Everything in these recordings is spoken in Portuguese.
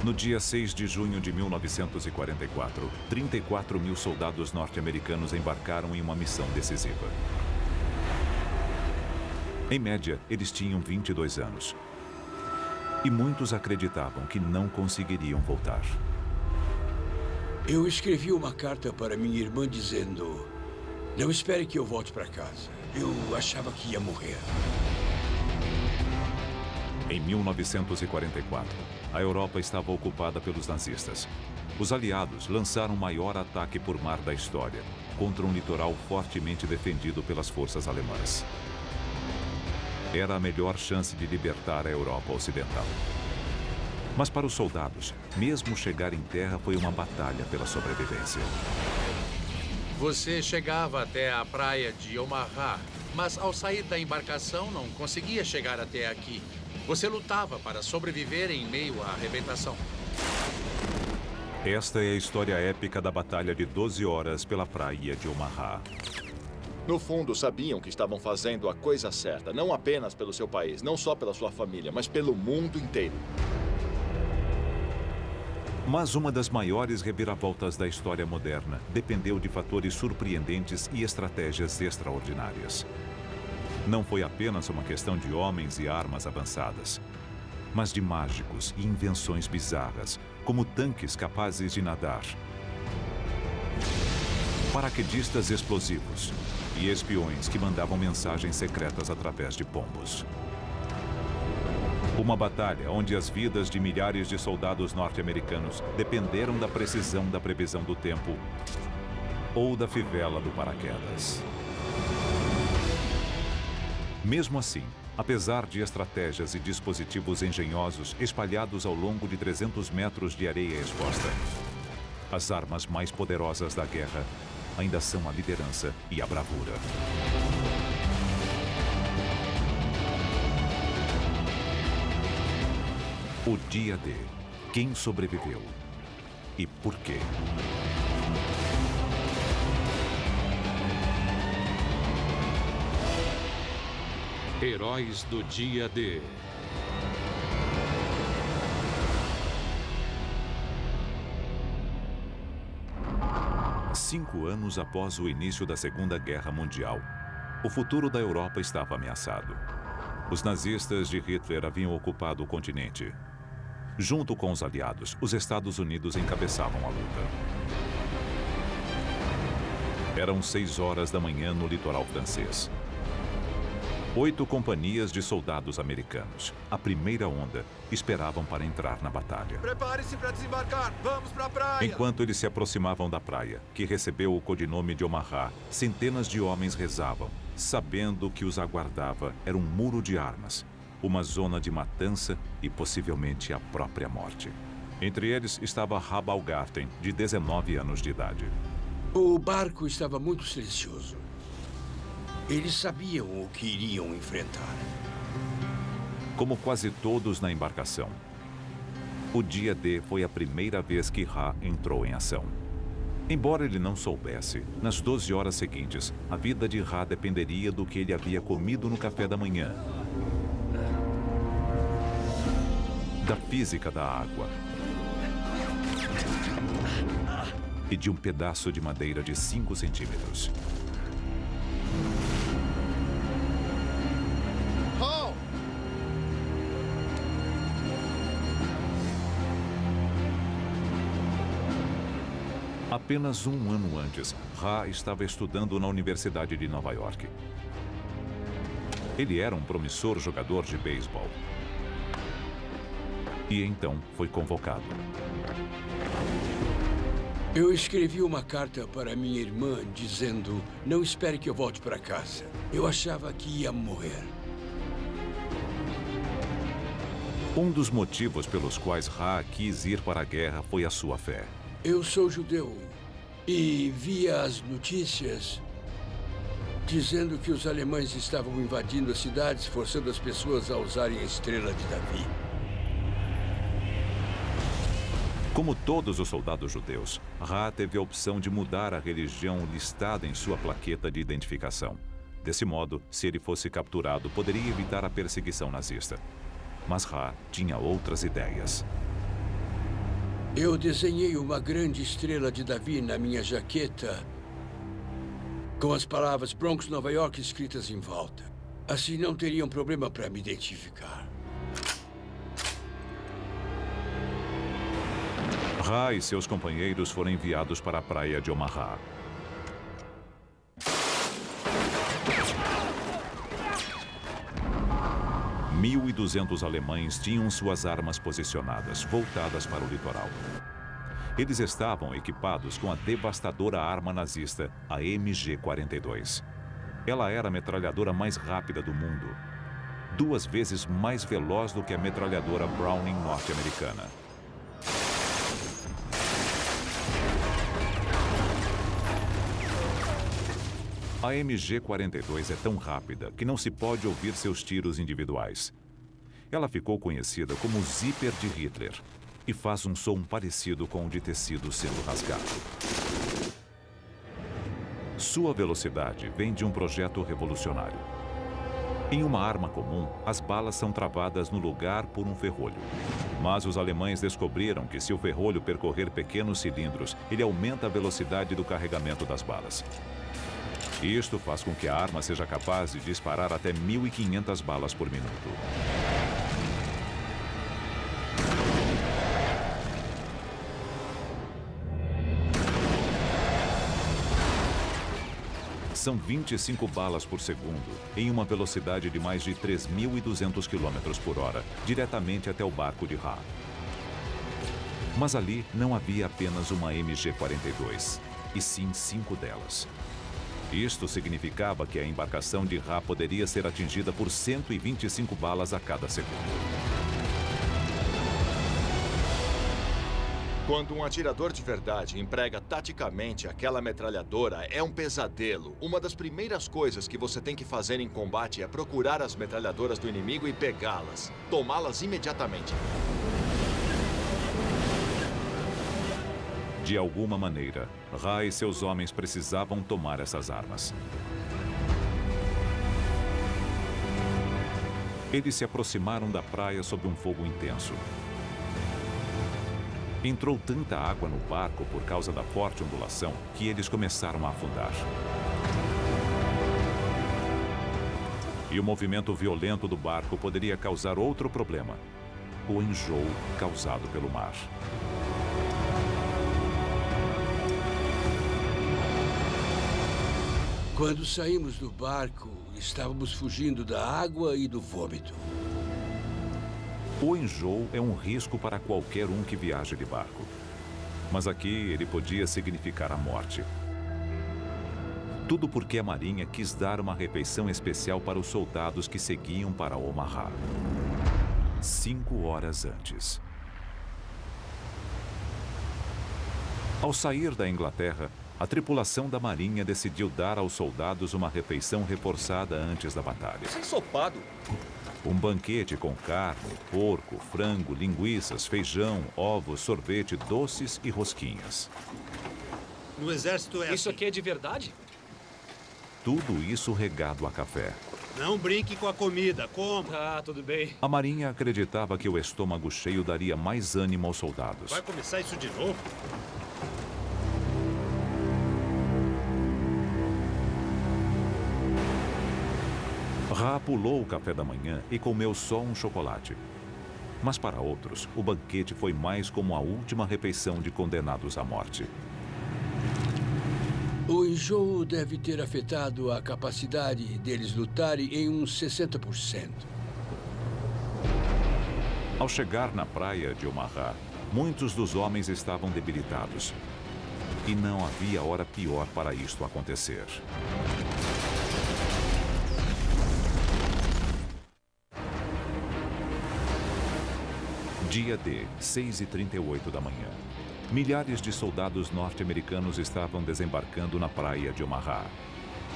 No dia 6 de junho de 1944, 34 mil soldados norte-americanos embarcaram em uma missão decisiva. Em média, eles tinham 22 anos. E muitos acreditavam que não conseguiriam voltar. Eu escrevi uma carta para minha irmã dizendo: não espere que eu volte para casa. Eu achava que ia morrer. Em 1944, a Europa estava ocupada pelos nazistas. Os aliados lançaram o maior ataque por mar da história, contra um litoral fortemente defendido pelas forças alemãs. Era a melhor chance de libertar a Europa Ocidental. Mas para os soldados, mesmo chegar em terra foi uma batalha pela sobrevivência. Você chegava até a praia de Omaha, mas ao sair da embarcação não conseguia chegar até aqui. Você lutava para sobreviver em meio à arrebentação. Esta é a história épica da batalha de 12 horas pela praia de Omaha. No fundo, sabiam que estavam fazendo a coisa certa, não apenas pelo seu país, não só pela sua família, mas pelo mundo inteiro. Mas uma das maiores reviravoltas da história moderna dependeu de fatores surpreendentes e estratégias extraordinárias. Não foi apenas uma questão de homens e armas avançadas, mas de mágicos e invenções bizarras, como tanques capazes de nadar, paraquedistas explosivos e espiões que mandavam mensagens secretas através de pombos. Uma batalha onde as vidas de milhares de soldados norte-americanos dependeram da precisão da previsão do tempo ou da fivela do paraquedas. Mesmo assim, apesar de estratégias e dispositivos engenhosos espalhados ao longo de 300 metros de areia exposta, as armas mais poderosas da guerra ainda são a liderança e a bravura. O dia D. Quem sobreviveu? E por quê? Heróis do Dia D. Cinco anos após o início da Segunda Guerra Mundial, o futuro da Europa estava ameaçado. Os nazistas de Hitler haviam ocupado o continente. Junto com os aliados, os Estados Unidos encabeçavam a luta. Eram 6 horas da manhã no litoral francês. 8 companhias de soldados americanos, a primeira onda, esperavam para entrar na batalha. Prepare-se para desembarcar! Vamos para a praia! Enquanto eles se aproximavam da praia, que recebeu o codinome de Omaha, centenas de homens rezavam, sabendo que os aguardava era um muro de armas, uma zona de matança e possivelmente a própria morte. Entre eles estava Rabalgarten, de 19 anos de idade. O barco estava muito silencioso. Eles sabiam o que iriam enfrentar. Como quase todos na embarcação, o dia D foi a primeira vez que Ra entrou em ação. Embora ele não soubesse, nas 12 horas seguintes, a vida de Ra dependeria do que ele havia comido no café da manhã, da física da água e de um pedaço de madeira de 5 centímetros. Apenas um ano antes, Ra estava estudando na Universidade de Nova York. Ele era um promissor jogador de beisebol. E então foi convocado. Eu escrevi uma carta para minha irmã dizendo: não espere que eu volte para casa. Eu achava que ia morrer. Um dos motivos pelos quais Ra quis ir para a guerra foi a sua fé. Eu sou judeu e via as notícias dizendo que os alemães estavam invadindo as cidades, forçando as pessoas a usarem a estrela de Davi. Como todos os soldados judeus, Ra teve a opção de mudar a religião listada em sua plaqueta de identificação. Desse modo, se ele fosse capturado, poderia evitar a perseguição nazista. Mas Ra tinha outras ideias. Eu desenhei uma grande estrela de Davi na minha jaqueta, com as palavras Bronx, Nova York escritas em volta. Assim não teriam problema para me identificar. Ra e seus companheiros foram enviados para a praia de Omaha. Mil e 200 alemães tinham suas armas posicionadas, voltadas para o litoral. Eles estavam equipados com a devastadora arma nazista, a MG-42. Ela era a metralhadora mais rápida do mundo, 2 vezes mais veloz do que a metralhadora Browning norte-americana. A MG-42 é tão rápida que não se pode ouvir seus tiros individuais. Ela ficou conhecida como o zíper de Hitler e faz um som parecido com o de tecido sendo rasgado. Sua velocidade vem de um projeto revolucionário. Em uma arma comum, as balas são travadas no lugar por um ferrolho. Mas os alemães descobriram que se o ferrolho percorrer pequenos cilindros, ele aumenta a velocidade do carregamento das balas. Isto faz com que a arma seja capaz de disparar até 1.500 balas por minuto. São 25 balas por segundo, em uma velocidade de mais de 3.200 km por hora, diretamente até o barco de Ra. Mas ali não havia apenas uma MG-42, e sim 5 delas. Isto significava que a embarcação de Ra poderia ser atingida por 125 balas a cada segundo. Quando um atirador de verdade emprega taticamente aquela metralhadora, é um pesadelo. Uma das primeiras coisas que você tem que fazer em combate é procurar as metralhadoras do inimigo e pegá-las. Tomá-las imediatamente. De alguma maneira, Ra e seus homens precisavam tomar essas armas. Eles se aproximaram da praia sob um fogo intenso. Entrou tanta água no barco por causa da forte ondulação que eles começaram a afundar. E o movimento violento do barco poderia causar outro problema: o enjoo causado pelo mar. Quando saímos do barco, estávamos fugindo da água e do vômito. O enjoo é um risco para qualquer um que viaja de barco. Mas aqui ele podia significar a morte. Tudo porque a Marinha quis dar uma refeição especial para os soldados que seguiam para Omaha. 5 horas antes. Ao sair da Inglaterra, a tripulação da Marinha decidiu dar aos soldados uma refeição reforçada antes da batalha. Isso é ensopado. Um banquete com carne, porco, frango, linguiças, feijão, ovos, sorvete, doces e rosquinhas. No exército é Isso aqui é de verdade? Tudo isso regado a café. Não brinque com a comida, coma. Ah, tudo bem. A Marinha acreditava que o estômago cheio daria mais ânimo aos soldados. Vai começar isso de novo? Ra pulou o café da manhã e comeu só um chocolate. Mas para outros, o banquete foi mais como a última refeição de condenados à morte. O enjoo deve ter afetado a capacidade deles lutarem em uns 60%. Ao chegar na praia de Omaha, muitos dos homens estavam debilitados. E não havia hora pior para isto acontecer. Dia D, 6h38 da manhã. Milhares de soldados norte-americanos estavam desembarcando na praia de Omaha.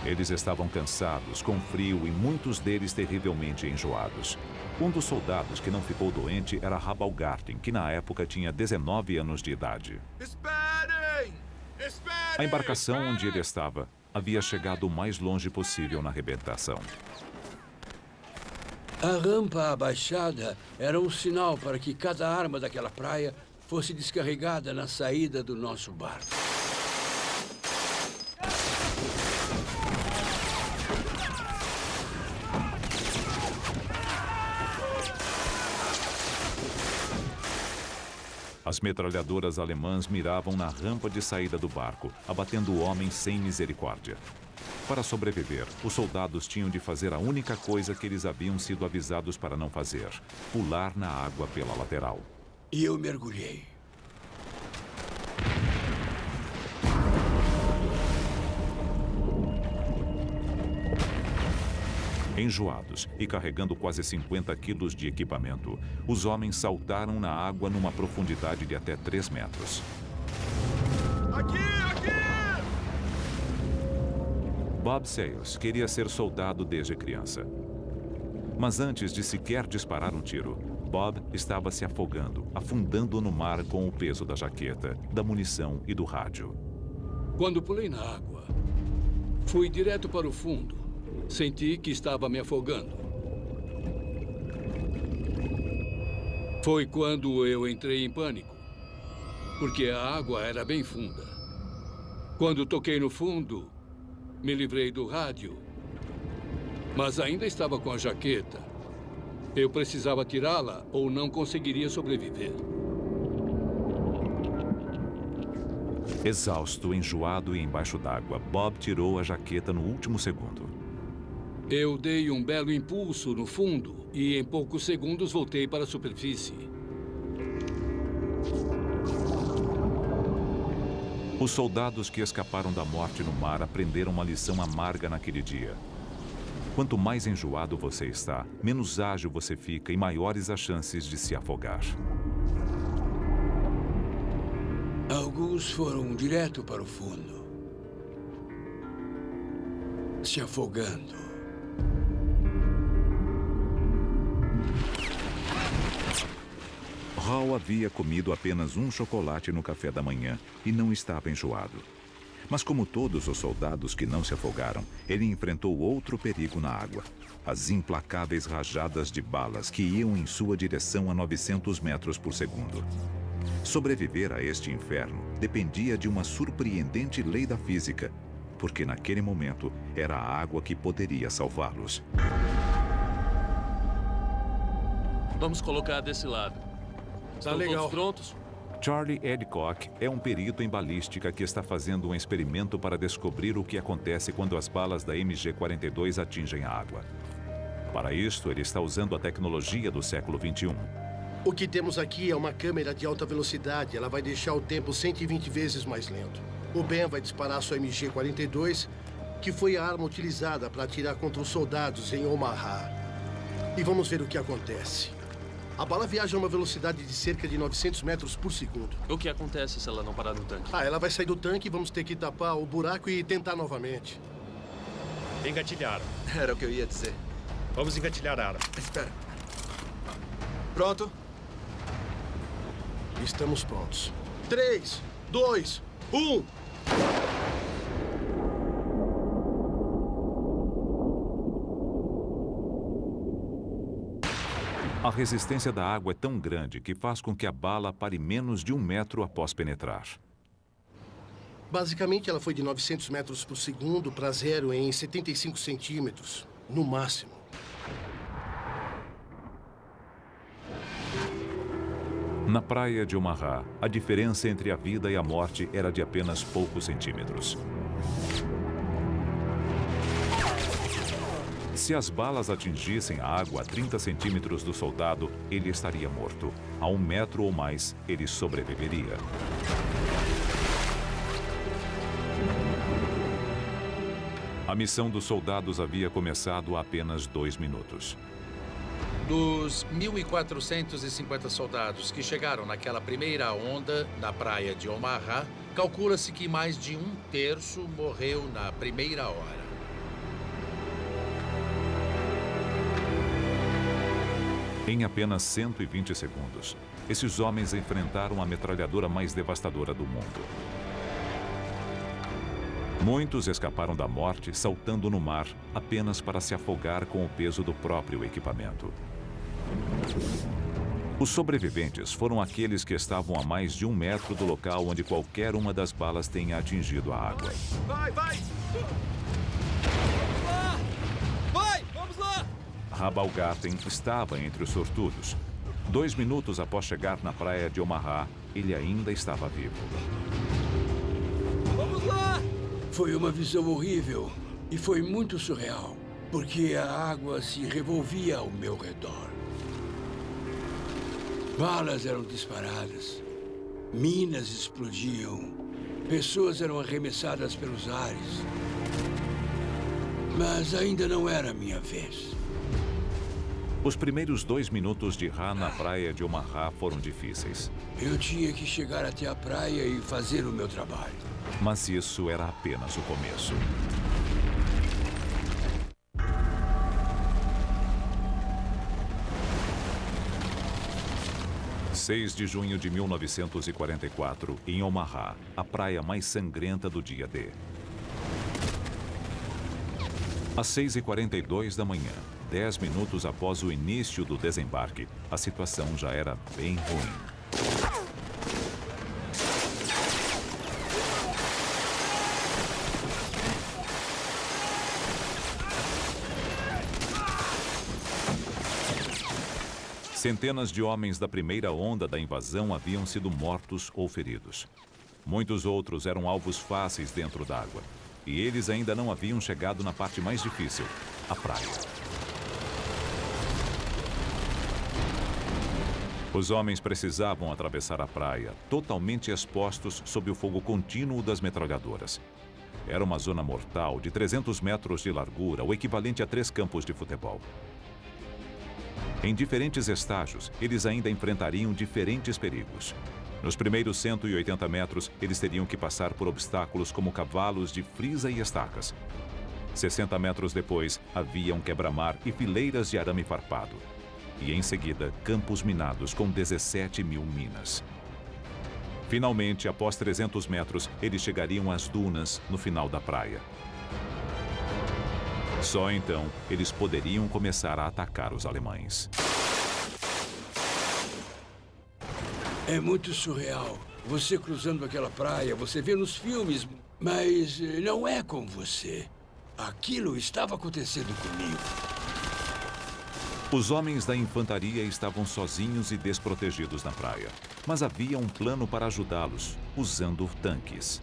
Eles estavam cansados, com frio e muitos deles terrivelmente enjoados. Um dos soldados que não ficou doente era Ra Baumgarten, que na época tinha 19 anos de idade. Esperem! Esperem! A embarcação onde ele estava havia chegado o mais longe possível na arrebentação. A rampa abaixada era um sinal para que cada arma daquela praia fosse descarregada na saída do nosso barco. As metralhadoras alemãs miravam na rampa de saída do barco, abatendo homens sem misericórdia. Para sobreviver, os soldados tinham de fazer a única coisa que eles haviam sido avisados para não fazer: pular na água pela lateral. E eu mergulhei. Enjoados e carregando quase 50 quilos de equipamento, os homens saltaram na água numa profundidade de até 3 metros. Aqui! Bob Sayles queria ser soldado desde criança. Mas antes de sequer disparar um tiro, Bob estava se afogando, afundando no mar com o peso da jaqueta, da munição e do rádio. Quando pulei na água, fui direto para o fundo. Senti que estava me afogando. Foi quando eu entrei em pânico, porque a água era bem funda. Quando toquei no fundo, me livrei do rádio, mas ainda estava com a jaqueta. Eu precisava tirá-la ou não conseguiria sobreviver. Exausto, enjoado e embaixo d'água, Bob tirou a jaqueta no último segundo. Eu dei um belo impulso no fundo e em poucos segundos voltei para a superfície. Os soldados que escaparam da morte no mar aprenderam uma lição amarga naquele dia. Quanto mais enjoado você está, menos ágil você fica e maiores as chances de se afogar. Alguns foram direto para o fundo, se afogando. Hall havia comido apenas um chocolate no café da manhã e não estava enjoado. Mas como todos os soldados que não se afogaram, ele enfrentou outro perigo na água: as implacáveis rajadas de balas que iam em sua direção a 900 metros por segundo. Sobreviver a este inferno dependia de uma surpreendente lei da física, porque naquele momento era a água que poderia salvá-los. Vamos colocar desse lado. Estão todos prontos? Charlie Adcock é um perito em balística que está fazendo um experimento para descobrir o que acontece quando as balas da MG-42 atingem a água. Para isto, ele está usando a tecnologia do século XXI. O que temos aqui é uma câmera de alta velocidade. Ela vai deixar o tempo 120 vezes mais lento. O Ben vai disparar sua MG-42, que foi a arma utilizada para atirar contra os soldados em Omaha. E vamos ver o que acontece. A bala viaja a uma velocidade de cerca de 900 metros por segundo. O que acontece se ela não parar no tanque? Ela vai sair do tanque e vamos ter que tapar o buraco e tentar novamente. Engatilhar. Era o que eu ia dizer. Vamos engatilhar a arma. Espera. Pronto? Estamos prontos. 3, 2, 1... A resistência da água é tão grande que faz com que a bala pare menos de 1 metro após penetrar. Basicamente, ela foi de 900 metros por segundo para zero em 75 centímetros, no máximo. Na praia de Omaha, a diferença entre a vida e a morte era de apenas poucos centímetros. Se as balas atingissem a água a 30 centímetros do soldado, ele estaria morto. A 1 metro ou mais, ele sobreviveria. A missão dos soldados havia começado há apenas 2 minutos. Dos 1.450 soldados que chegaram naquela primeira onda na praia de Omaha, calcula-se que mais de 1/3 morreu na primeira hora. Em apenas 120 segundos, esses homens enfrentaram a metralhadora mais devastadora do mundo. Muitos escaparam da morte saltando no mar apenas para se afogar com o peso do próprio equipamento. Os sobreviventes foram aqueles que estavam a mais de 1 metro do local onde qualquer uma das balas tenha atingido a água. Vai! Vamos lá! Vai! Vamos lá! Rabalgarten estava entre os sortudos. 2 minutos após chegar na praia de Omaha, ele ainda estava vivo. Vamos lá! Foi uma visão horrível e foi muito surreal, porque a água se revolvia ao meu redor. Balas eram disparadas, minas explodiam, pessoas eram arremessadas pelos ares. Mas ainda não era a minha vez. Os primeiros 2 minutos de Ra na praia de Omaha foram difíceis. Eu tinha que chegar até a praia e fazer o meu trabalho. Mas isso era apenas o começo. – 6 de junho de 1944, em Omaha, a praia mais sangrenta do dia D. Às 6h42 da manhã, 10 minutos após o início do desembarque, a situação já era bem ruim. Centenas de homens da primeira onda da invasão haviam sido mortos ou feridos. Muitos outros eram alvos fáceis dentro d'água. E eles ainda não haviam chegado na parte mais difícil, a praia. Os homens precisavam atravessar a praia, totalmente expostos sob o fogo contínuo das metralhadoras. Era uma zona mortal de 300 metros de largura, o equivalente a 3 campos de futebol. Em diferentes estágios, eles ainda enfrentariam diferentes perigos. Nos primeiros 180 metros, eles teriam que passar por obstáculos como cavalos de frisa e estacas. 60 metros depois, havia um quebra-mar e fileiras de arame farpado. E em seguida, campos minados com 17 mil minas. Finalmente, após 300 metros, eles chegariam às dunas no final da praia. Só então, eles poderiam começar a atacar os alemães. É muito surreal. Você cruzando aquela praia, você vê nos filmes, mas não é com você. Aquilo estava acontecendo comigo. Os homens da infantaria estavam sozinhos e desprotegidos na praia. Mas havia um plano para ajudá-los, usando tanques.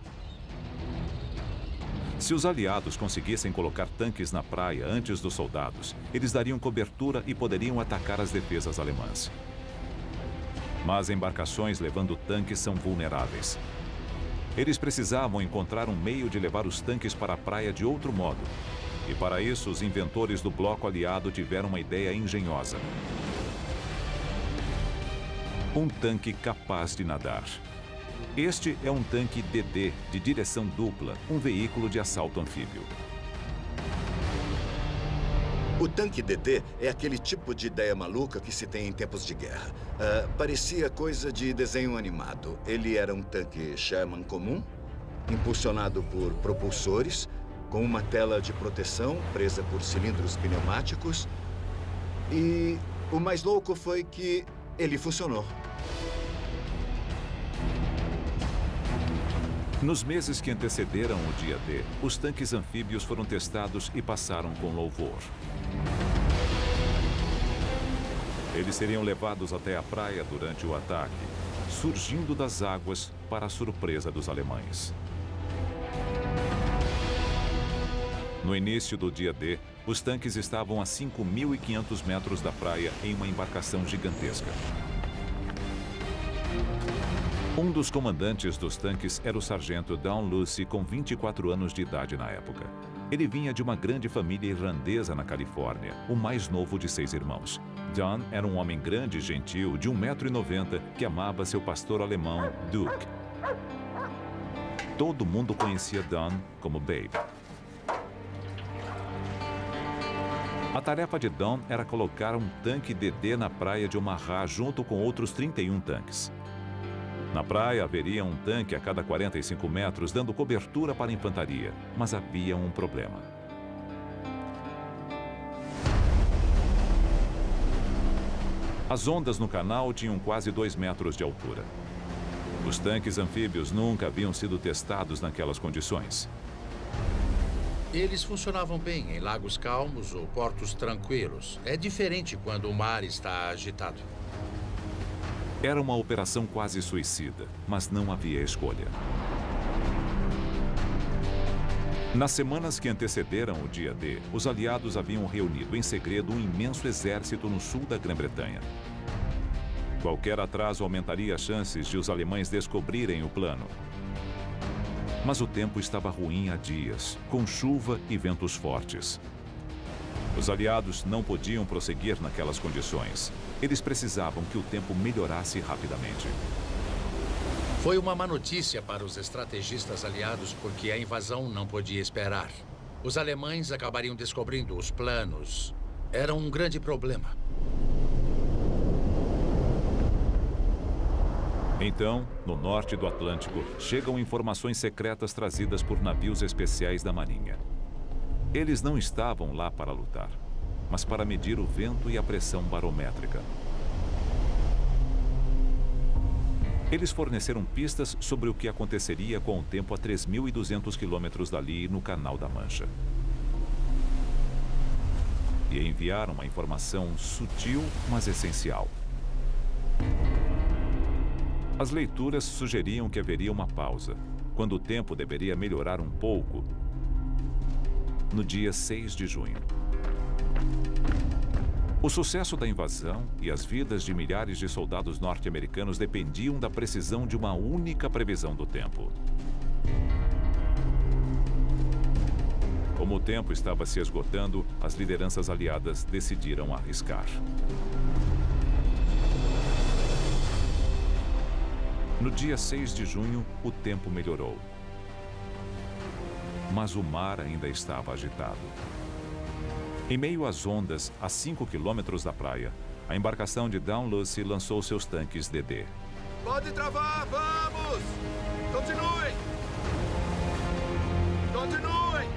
Se os aliados conseguissem colocar tanques na praia antes dos soldados, eles dariam cobertura e poderiam atacar as defesas alemãs. Mas embarcações levando tanques são vulneráveis. Eles precisavam encontrar um meio de levar os tanques para a praia de outro modo. E para isso, os inventores do bloco aliado tiveram uma ideia engenhosa. Um tanque capaz de nadar. Este é um tanque DD de direção dupla, um veículo de assalto anfíbio. O tanque DD é aquele tipo de ideia maluca que se tem em tempos de guerra. Parecia coisa de desenho animado. Ele era um tanque Sherman comum, impulsionado por propulsores, com uma tela de proteção presa por cilindros pneumáticos. E o mais louco foi que ele funcionou. Nos meses que antecederam o dia D, os tanques anfíbios foram testados e passaram com louvor. Eles seriam levados até a praia durante o ataque, surgindo das águas para a surpresa dos alemães. No início do dia D, os tanques estavam a 5.500 metros da praia em uma embarcação gigantesca. Um dos comandantes dos tanques era o sargento Don Lucy, com 24 anos de idade na época. Ele vinha de uma grande família irlandesa na Califórnia, o mais novo de 6 irmãos. Don era um homem grande e gentil, de 1,90 m, que amava seu pastor alemão, Duke. Todo mundo conhecia Don como Babe. A tarefa de Don era colocar um tanque DD na praia de Omaha junto com outros 31 tanques. Na praia haveria um tanque a cada 45 metros, dando cobertura para a infantaria. Mas havia um problema. As ondas no canal tinham quase 2 metros de altura. Os tanques anfíbios nunca haviam sido testados naquelas condições. Eles funcionavam bem em lagos calmos ou portos tranquilos. É diferente quando o mar está agitado. Era uma operação quase suicida, mas não havia escolha. Nas semanas que antecederam o dia D, os aliados haviam reunido em segredo um imenso exército no sul da Grã-Bretanha. Qualquer atraso aumentaria as chances de os alemães descobrirem o plano. Mas o tempo estava ruim há dias, com chuva e ventos fortes. Os aliados não podiam prosseguir naquelas condições. Eles precisavam que o tempo melhorasse rapidamente. Foi uma má notícia para os estrategistas aliados porque a invasão não podia esperar. Os alemães acabariam descobrindo os planos. Era um grande problema. Então, no norte do Atlântico, chegam informações secretas trazidas por navios especiais da Marinha. Eles não estavam lá para lutar, mas para medir o vento e a pressão barométrica. Eles forneceram pistas sobre o que aconteceria com o tempo a 3.200 quilômetros dali no Canal da Mancha. E enviaram uma informação sutil, mas essencial. As leituras sugeriam que haveria uma pausa, quando o tempo deveria melhorar um pouco, no dia 6 de junho. O sucesso da invasão e as vidas de milhares de soldados norte-americanos dependiam da precisão de uma única previsão do tempo. Como o tempo estava se esgotando, as lideranças aliadas decidiram arriscar. No dia 6 de junho, o tempo melhorou. Mas o mar ainda estava agitado. Em meio às ondas, a 5 quilômetros da praia, a embarcação de Dalhousie lançou seus tanques DD. Pode travar, vamos! Continuem! Continuem!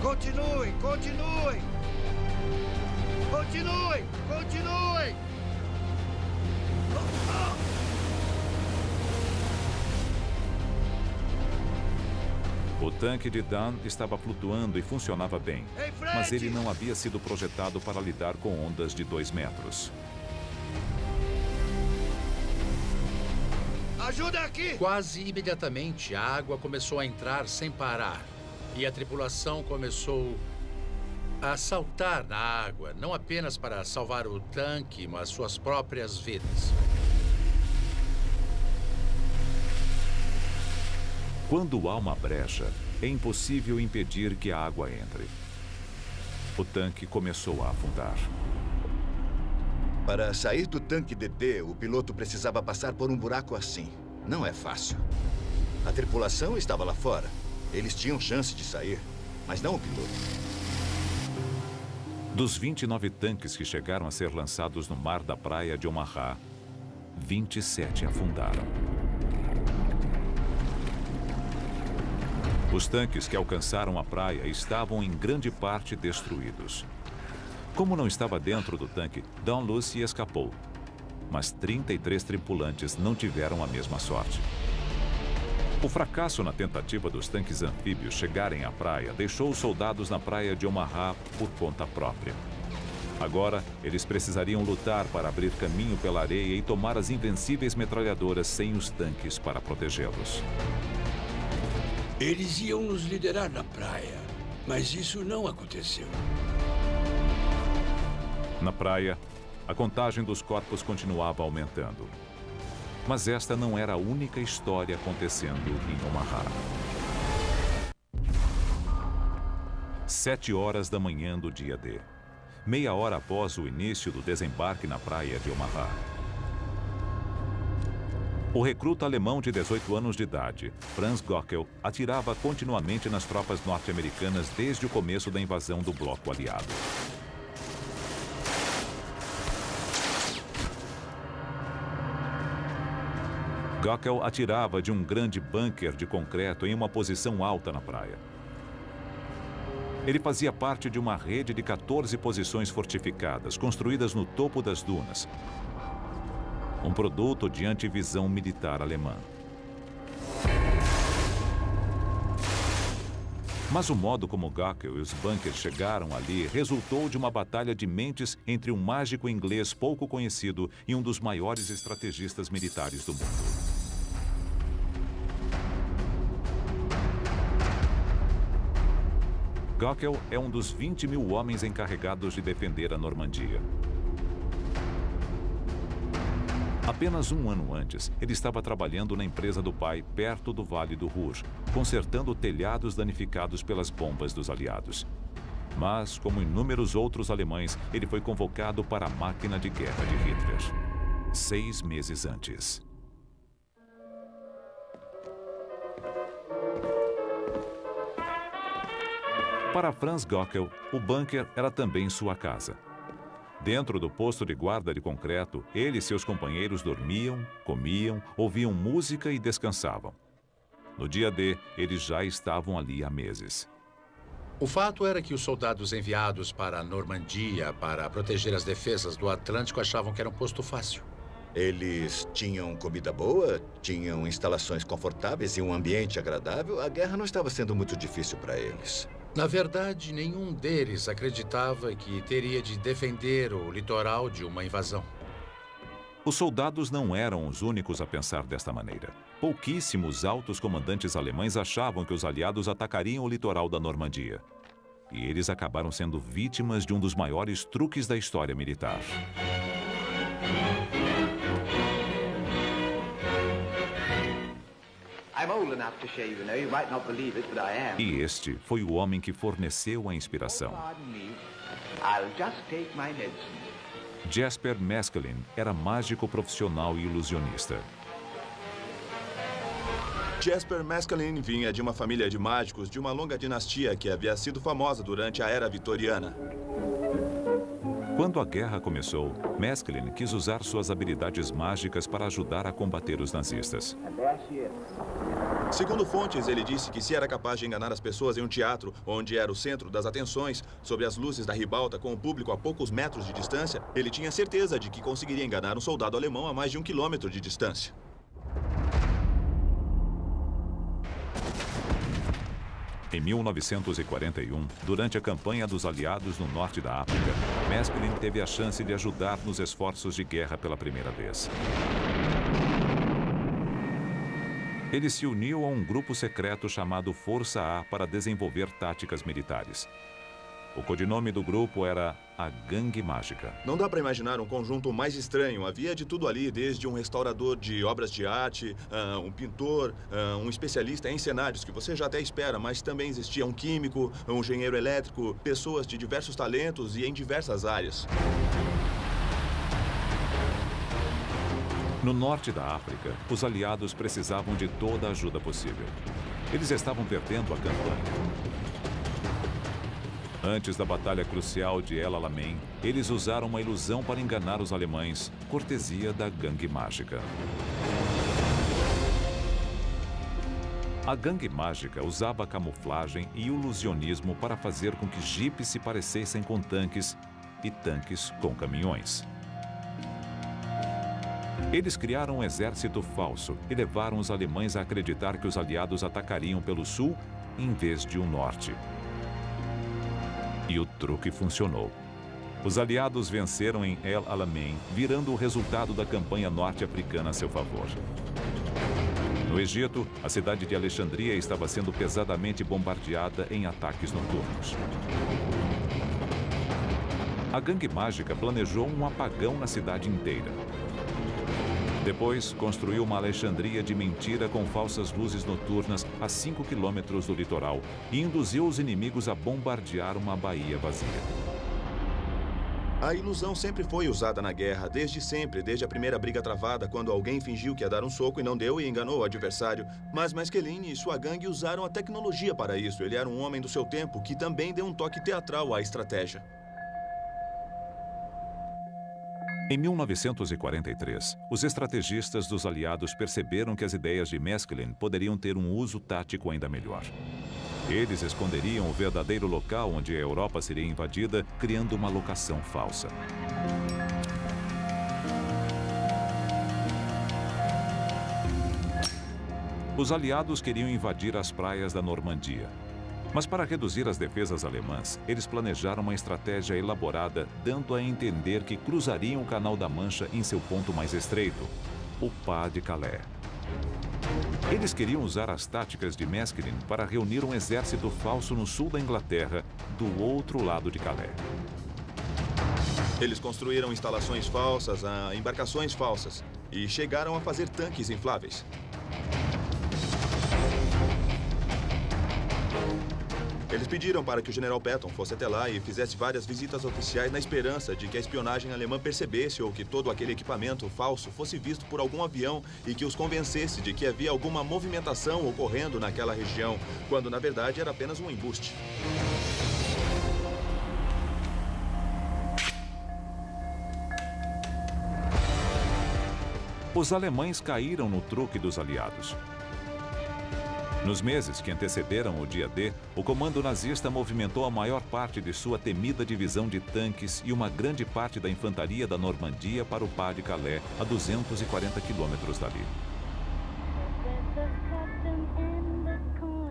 Continuem, continuem! Continuem, continuem! O tanque de Dunn estava flutuando e funcionava bem, mas ele não havia sido projetado para lidar com ondas de 2 metros. Ajuda aqui! Quase imediatamente, a água começou a entrar sem parar. E a tripulação começou a saltar na água, não apenas para salvar o tanque, mas suas próprias vidas. Quando há uma brecha, é impossível impedir que a água entre. O tanque começou a afundar. Para sair do tanque DD, o piloto precisava passar por um buraco assim. Não é fácil. A tripulação estava lá fora. Eles tinham chance de sair, mas não o piloto. Dos 29 tanques que chegaram a ser lançados no mar da praia de Omaha, 27 afundaram. Os tanques que alcançaram a praia estavam em grande parte destruídos. Como não estava dentro do tanque, Dalhousie escapou. Mas 33 tripulantes não tiveram a mesma sorte. O fracasso na tentativa dos tanques anfíbios chegarem à praia deixou os soldados na praia de Omaha por conta própria. Agora, eles precisariam lutar para abrir caminho pela areia e tomar as invencíveis metralhadoras sem os tanques para protegê-los. Eles iam nos liderar na praia, mas isso não aconteceu. Na praia, a contagem dos corpos continuava aumentando. Mas esta não era a única história acontecendo em Omaha. 7 horas da manhã do dia D. Meia hora após o início do desembarque na praia de Omaha. O recruta alemão de 18 anos de idade, Franz Gockel, atirava continuamente nas tropas norte-americanas desde o começo da invasão do bloco aliado. Gockel atirava de um grande bunker de concreto em uma posição alta na praia. Ele fazia parte de uma rede de 14 posições fortificadas, construídas no topo das dunas. Um produto de antivisão militar alemã. Mas o modo como Gockel e os bunkers chegaram ali resultou de uma batalha de mentes entre um mágico inglês pouco conhecido e um dos maiores estrategistas militares do mundo. Gockel é um dos 20.000 homens encarregados de defender a Normandia. Apenas um ano antes, ele estava trabalhando na empresa do pai, perto do Vale do Ruhr, consertando telhados danificados pelas bombas dos aliados. Mas, como inúmeros outros alemães, ele foi convocado para a máquina de guerra de Hitler. 6 meses antes. Para Franz Gockel, o bunker era também sua casa. Dentro do posto de guarda de concreto, ele e seus companheiros dormiam, comiam, ouviam música e descansavam. No dia D, eles já estavam ali há meses. O fato era que os soldados enviados para a Normandia para proteger as defesas do Atlântico achavam que era um posto fácil. Eles tinham comida boa, tinham instalações confortáveis e um ambiente agradável. A guerra não estava sendo muito difícil para eles. Na verdade, nenhum deles acreditava que teria de defender o litoral de uma invasão. Os soldados não eram os únicos a pensar desta maneira. Pouquíssimos altos comandantes alemães achavam que os aliados atacariam o litoral da Normandia. E eles acabaram sendo vítimas de um dos maiores truques da história militar. E este foi o homem que forneceu a inspiração. Jesper Meskelin era mágico profissional e ilusionista. Jesper Meskelin vinha de uma família de mágicos de uma longa dinastia que havia sido famosa durante a Era Vitoriana. Quando a guerra começou, Meskelin quis usar suas habilidades mágicas para ajudar a combater os nazistas. Segundo fontes, ele disse que se era capaz de enganar as pessoas em um teatro, onde era o centro das atenções, sob as luzes da ribalta com o público a poucos metros de distância, ele tinha certeza de que conseguiria enganar um soldado alemão a mais de 1 quilômetro de distância. Em 1941, durante a campanha dos aliados no norte da África, Meskelin teve a chance de ajudar nos esforços de guerra pela primeira vez. Ele se uniu a um grupo secreto chamado Força A para desenvolver táticas militares. O codinome do grupo era a Gangue Mágica. Não dá para imaginar um conjunto mais estranho. Havia de tudo ali, desde um restaurador de obras de arte, um pintor, um especialista em cenários, que você já até espera, mas também existia um químico, um engenheiro elétrico, pessoas de diversos talentos e em diversas áreas. No norte da África, os aliados precisavam de toda a ajuda possível. Eles estavam perdendo a campanha. Antes da batalha crucial de El Alamein, eles usaram uma ilusão para enganar os alemães, cortesia da Gangue Mágica. A Gangue Mágica usava camuflagem e ilusionismo para fazer com que jipes se parecessem com tanques e tanques com caminhões. Eles criaram um exército falso e levaram os alemães a acreditar que os aliados atacariam pelo sul em vez de o norte. E o truque funcionou. Os aliados venceram em El Alamein, virando o resultado da campanha norte-africana a seu favor. No Egito, a cidade de Alexandria estava sendo pesadamente bombardeada em ataques noturnos. A Gangue Mágica planejou um apagão na cidade inteira. Depois, construiu uma Alexandria de mentira com falsas luzes noturnas a 5 quilômetros do litoral e induziu os inimigos a bombardear uma baía vazia. A ilusão sempre foi usada na guerra, desde sempre, desde a primeira briga travada, quando alguém fingiu que ia dar um soco e não deu e enganou o adversário. Mas Meskelin e sua gangue usaram a tecnologia para isso. Ele era um homem do seu tempo que também deu um toque teatral à estratégia. Em 1943, os estrategistas dos aliados perceberam que as ideias de Maskelyne poderiam ter um uso tático ainda melhor. Eles esconderiam o verdadeiro local onde a Europa seria invadida, criando uma locação falsa. Os aliados queriam invadir as praias da Normandia. Mas para reduzir as defesas alemãs, eles planejaram uma estratégia elaborada, dando a entender que cruzariam o Canal da Mancha em seu ponto mais estreito, o Pas de Calais. Eles queriam usar as táticas de Maskelyne para reunir um exército falso no sul da Inglaterra, do outro lado de Calais. Eles construíram instalações falsas, embarcações falsas e chegaram a fazer tanques infláveis. Eles pediram para que o general Patton fosse até lá e fizesse várias visitas oficiais na esperança de que a espionagem alemã percebesse ou que todo aquele equipamento falso fosse visto por algum avião e que os convencesse de que havia alguma movimentação ocorrendo naquela região, quando na verdade era apenas um embuste. Os alemães caíram no truque dos aliados. Nos meses que antecederam o dia D, o comando nazista movimentou a maior parte de sua temida divisão de tanques e uma grande parte da infantaria da Normandia para o Pas de Calais, a 240 quilômetros dali.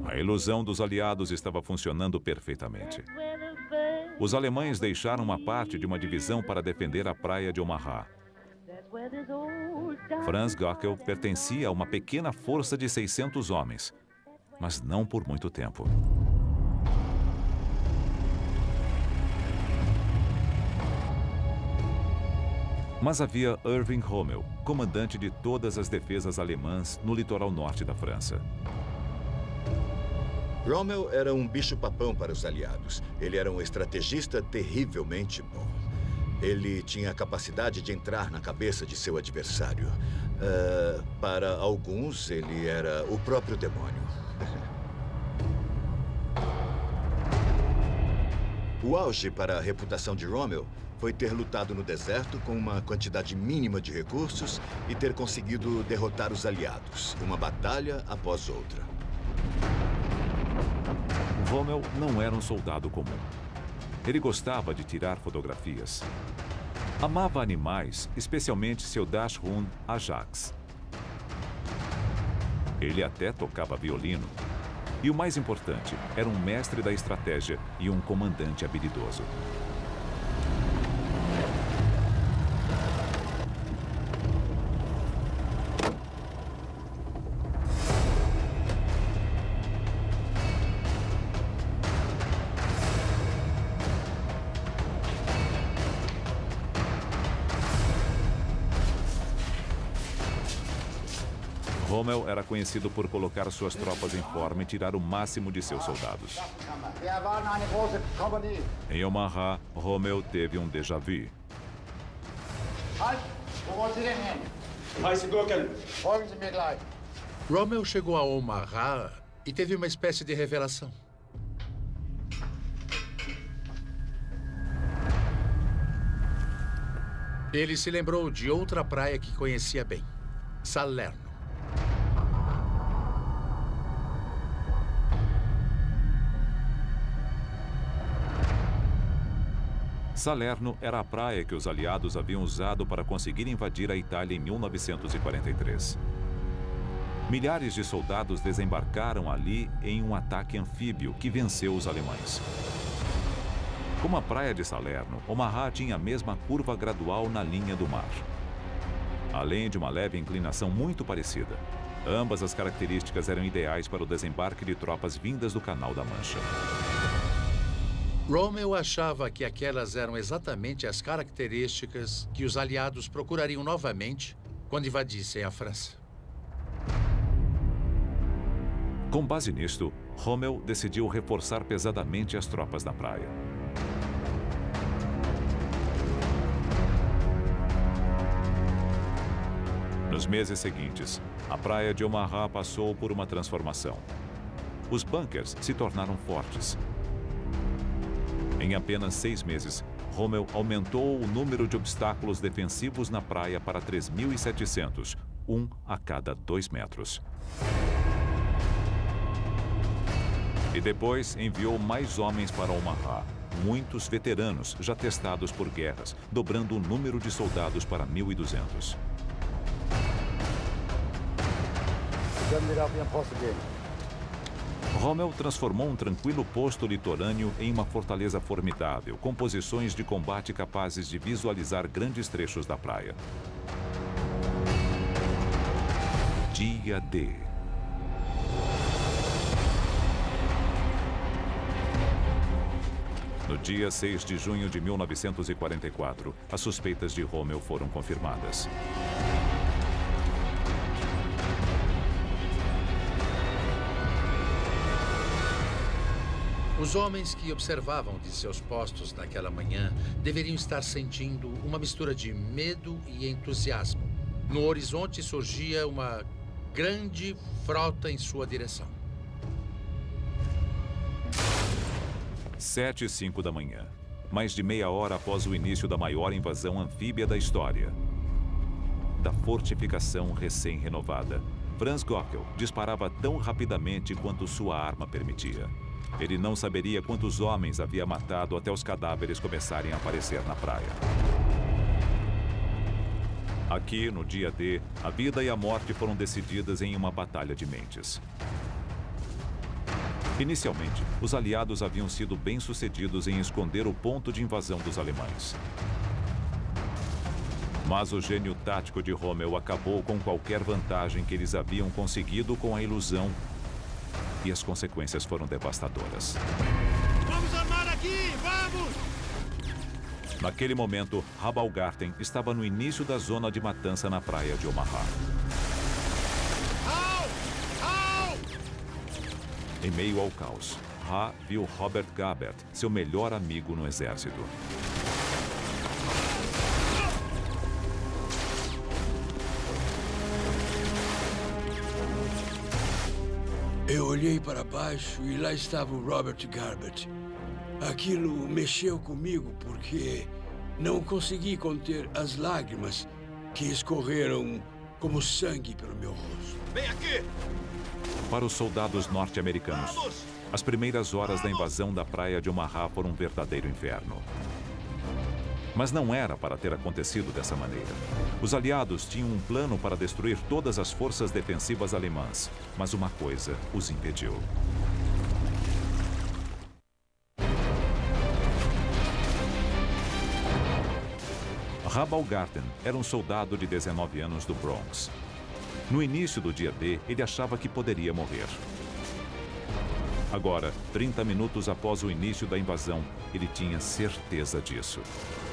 A ilusão dos aliados estava funcionando perfeitamente. Os alemães deixaram uma parte de uma divisão para defender a praia de Omaha. Franz Göckel pertencia a uma pequena força de 600 homens. Mas não por muito tempo. Mas havia Erwin Rommel, comandante de todas as defesas alemãs no litoral norte da França. Rommel era um bicho-papão para os aliados. Ele era um estrategista terrivelmente bom. Ele tinha a capacidade de entrar na cabeça de seu adversário. Para alguns, ele era o próprio demônio. O auge para a reputação de Rommel foi ter lutado no deserto com uma quantidade mínima de recursos e ter conseguido derrotar os aliados, uma batalha após outra. Rommel não era um soldado comum. Ele gostava de tirar fotografias. Amava animais, especialmente seu Dachshund Ajax. Ele até tocava violino. E o mais importante, era um mestre da estratégia e um comandante habilidoso. Rommel era conhecido por colocar suas tropas em forma e tirar o máximo de seus soldados. Em Omaha, Rommel teve um déjà vu. Rommel chegou a Omaha e teve uma espécie de revelação. Ele se lembrou de outra praia que conhecia bem, Salerno. Salerno era a praia que os aliados haviam usado para conseguir invadir a Itália em 1943. Milhares de soldados desembarcaram ali em um ataque anfíbio que venceu os alemães. Como a praia de Salerno, Omaha tinha a mesma curva gradual na linha do mar. Além de uma leve inclinação muito parecida, ambas as características eram ideais para o desembarque de tropas vindas do Canal da Mancha. Rommel achava que aquelas eram exatamente as características que os aliados procurariam novamente quando invadissem a França. Com base nisto, Rommel decidiu reforçar pesadamente as tropas na praia. Nos meses seguintes, a praia de Omaha passou por uma transformação. Os bunkers se tornaram fortes. Em apenas 6 meses, Rommel aumentou o número de obstáculos defensivos na praia para 3.700, um a cada 2 metros. E depois enviou mais homens para Omaha, muitos veteranos já testados por guerras, dobrando o número de soldados para 1.200. Rommel transformou um tranquilo posto litorâneo em uma fortaleza formidável, com posições de combate capazes de visualizar grandes trechos da praia. Dia D. No dia 6 de junho de 1944, as suspeitas de Rommel foram confirmadas. Os homens que observavam de seus postos naquela manhã deveriam estar sentindo uma mistura de medo e entusiasmo. No horizonte surgia uma grande frota em sua direção. 7h05 da manhã, mais de meia hora após o início da maior invasão anfíbia da história. Da fortificação recém-renovada, Franz Gockel disparava tão rapidamente quanto sua arma permitia. Ele não saberia quantos homens havia matado até os cadáveres começarem a aparecer na praia. Aqui, no dia D, a vida e a morte foram decididas em uma batalha de mentes. Inicialmente, os aliados haviam sido bem-sucedidos em esconder o ponto de invasão dos alemães. Mas o gênio tático de Rommel acabou com qualquer vantagem que eles haviam conseguido com a ilusão, e as consequências foram devastadoras. Vamos armar aqui! Vamos! Naquele momento, Rabaulgarten estava no início da zona de matança na praia de Omaha. Em meio ao caos, Ha viu Robert Gabert, seu melhor amigo no exército. Eu olhei para baixo e lá estava o Robert Gabert. Aquilo mexeu comigo porque não consegui conter as lágrimas que escorreram como sangue pelo meu rosto. Vem aqui! Para os soldados norte-americanos, as primeiras horas da invasão da praia de Omaha foram um verdadeiro inferno. Mas não era para ter acontecido dessa maneira. Os aliados tinham um plano para destruir todas as forças defensivas alemãs, mas uma coisa os impediu. Rabaulgarten era um soldado de 19 anos do Bronx. No início do dia D, ele achava que poderia morrer. Agora, 30 minutos após o início da invasão, ele tinha certeza disso.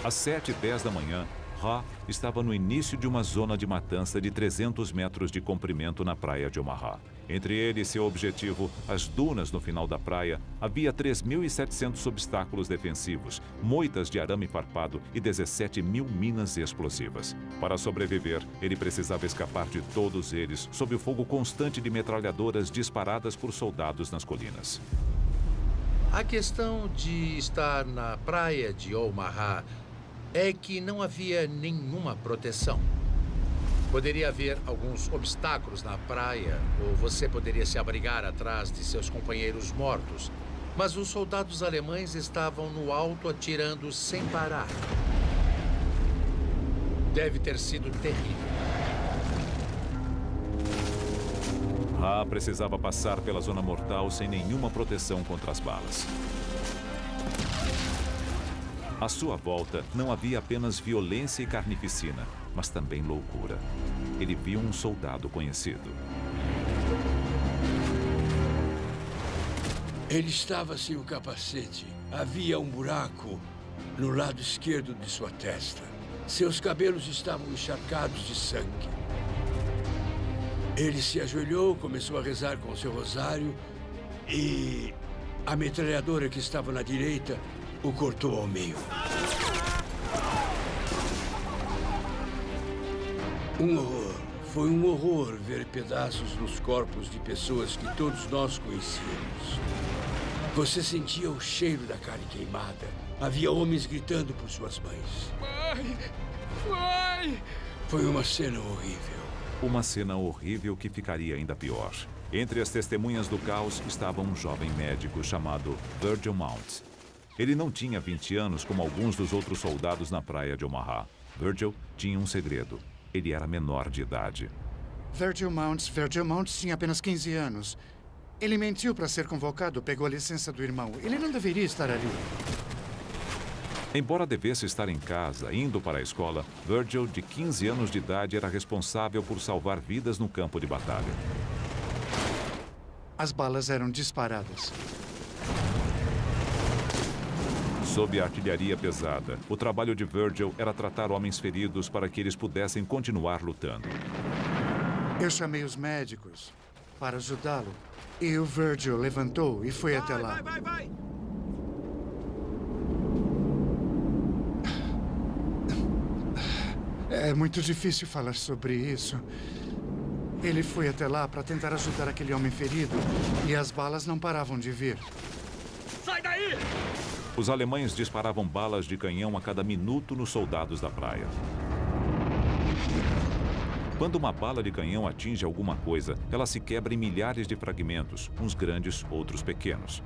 Às 7h10 da manhã, Ha estava no início de uma zona de matança de 300 metros de comprimento na praia de Omaha. Entre ele e seu objetivo, as dunas no final da praia, havia 3.700 obstáculos defensivos, moitas de arame farpado e 17.000 minas explosivas. Para sobreviver, ele precisava escapar de todos eles, sob o fogo constante de metralhadoras disparadas por soldados nas colinas. A questão de estar na praia de Omaha é que não havia nenhuma proteção. Poderia haver alguns obstáculos na praia, ou você poderia se abrigar atrás de seus companheiros mortos. Mas os soldados alemães estavam no alto atirando sem parar. Deve ter sido terrível. Ha precisava passar pela zona mortal sem nenhuma proteção contra as balas. À sua volta, não havia apenas violência e carnificina, mas também loucura. Ele viu um soldado conhecido. Ele estava sem o capacete. Havia um buraco no lado esquerdo de sua testa. Seus cabelos estavam encharcados de sangue. Ele se ajoelhou, começou a rezar com seu rosário e a metralhadora que estava na direita o cortou ao meio. Um horror. Foi um horror ver pedaços nos corpos de pessoas que todos nós conhecíamos. Você sentia o cheiro da carne queimada. Havia homens gritando por suas mães. Mãe! Mãe! Foi uma cena horrível. Uma cena horrível que ficaria ainda pior. Entre as testemunhas do caos estava um jovem médico chamado Virgil Mount. Ele não tinha 20 anos como alguns dos outros soldados na praia de Omaha. Virgil tinha um segredo. Ele era menor de idade. Virgil Mounts tinha apenas 15 anos. Ele mentiu para ser convocado, pegou a licença do irmão. Ele não deveria estar ali. Embora devesse estar em casa, indo para a escola, Virgil, de 15 anos de idade, era responsável por salvar vidas no campo de batalha. As balas eram disparadas. Sob a artilharia pesada, o trabalho de Virgil era tratar homens feridos para que eles pudessem continuar lutando. Eu chamei os médicos para ajudá-lo. E o Virgil levantou e foi até lá. Vai! É muito difícil falar sobre isso. Ele foi até lá para tentar ajudar aquele homem ferido e as balas não paravam de vir. Sai daí! Os alemães disparavam balas de canhão a cada minuto nos soldados da praia. Quando uma bala de canhão atinge alguma coisa, ela se quebra em milhares de fragmentos, uns grandes, outros pequenos.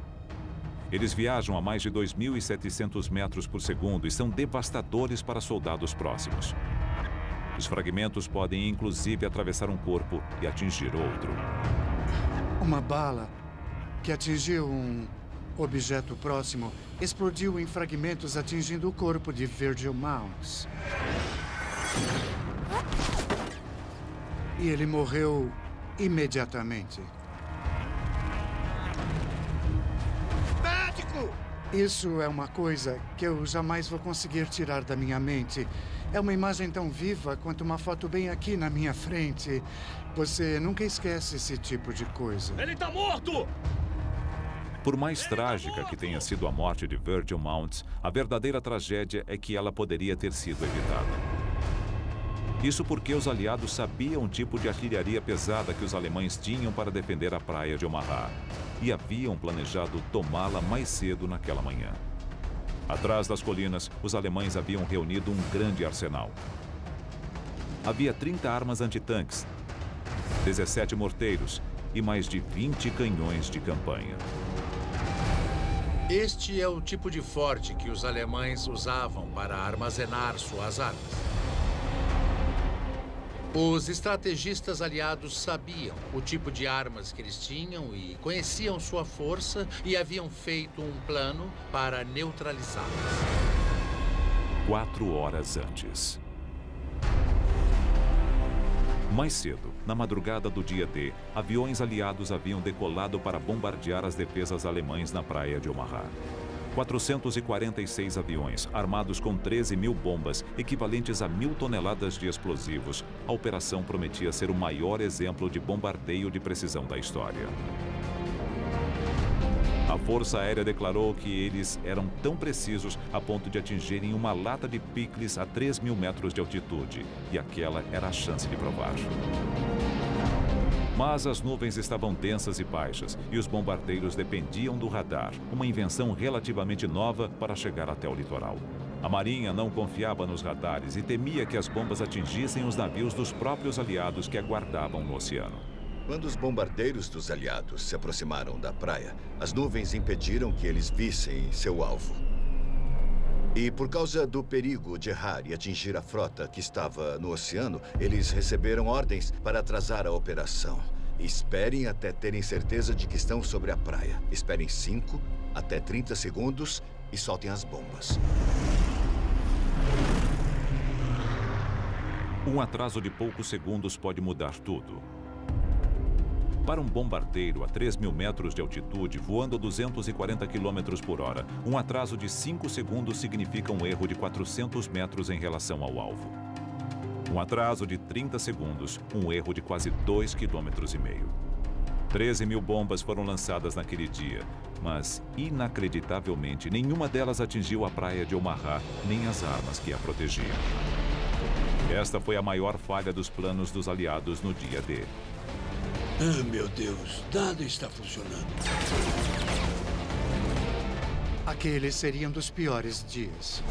Eles viajam a mais de 2.700 metros por segundo e são devastadores para soldados próximos. Os fragmentos podem, inclusive, atravessar um corpo e atingir outro. Uma bala que atingiu um objeto próximo explodiu em fragmentos, atingindo o corpo de Virgil Mounts. E ele morreu imediatamente. Médico! Isso é uma coisa que eu jamais vou conseguir tirar da minha mente. É uma imagem tão viva quanto uma foto bem aqui na minha frente. Você nunca esquece esse tipo de coisa. Ele tá morto! Por mais trágica que tenha sido a morte de Virgil Mounts, a verdadeira tragédia é que ela poderia ter sido evitada. Isso porque os aliados sabiam o tipo de artilharia pesada que os alemães tinham para defender a praia de Omaha e haviam planejado tomá-la mais cedo naquela manhã. Atrás das colinas, os alemães haviam reunido um grande arsenal. Havia 30 armas antitanques, 17 morteiros e mais de 20 canhões de campanha. Este é o tipo de forte que os alemães usavam para armazenar suas armas. Os estrategistas aliados sabiam o tipo de armas que eles tinham e conheciam sua força e haviam feito um plano para neutralizá-las. 4 horas antes. Mais cedo, na madrugada do dia D, aviões aliados haviam decolado para bombardear as defesas alemães na praia de Omaha. 446 aviões, armados com 13.000 bombas, equivalentes a 1.000 toneladas de explosivos. A operação prometia ser o maior exemplo de bombardeio de precisão da história. A Força Aérea declarou que eles eram tão precisos a ponto de atingirem uma lata de picles a 3.000 metros de altitude, e aquela era a chance de provar. Mas as nuvens estavam densas e baixas, e os bombardeiros dependiam do radar, uma invenção relativamente nova para chegar até o litoral. A Marinha não confiava nos radares e temia que as bombas atingissem os navios dos próprios aliados que aguardavam no oceano. Quando os bombardeiros dos aliados se aproximaram da praia, as nuvens impediram que eles vissem seu alvo. E por causa do perigo de errar e atingir a frota que estava no oceano, eles receberam ordens para atrasar a operação. Esperem até terem certeza de que estão sobre a praia. Esperem 5 até 30 segundos e soltem as bombas. Um atraso de poucos segundos pode mudar tudo. Para um bombardeiro a 3.000 metros de altitude, voando a 240 km por hora, um atraso de 5 segundos significa um erro de 400 metros em relação ao alvo. Um atraso de 30 segundos, um erro de quase 2,5 km. 13.000 bombas foram lançadas naquele dia, mas, inacreditavelmente, nenhuma delas atingiu a praia de Omaha, nem as armas que a protegiam. Esta foi a maior falha dos planos dos aliados no dia D. Ah, meu Deus, nada está funcionando. Aquele seria um dos piores dias.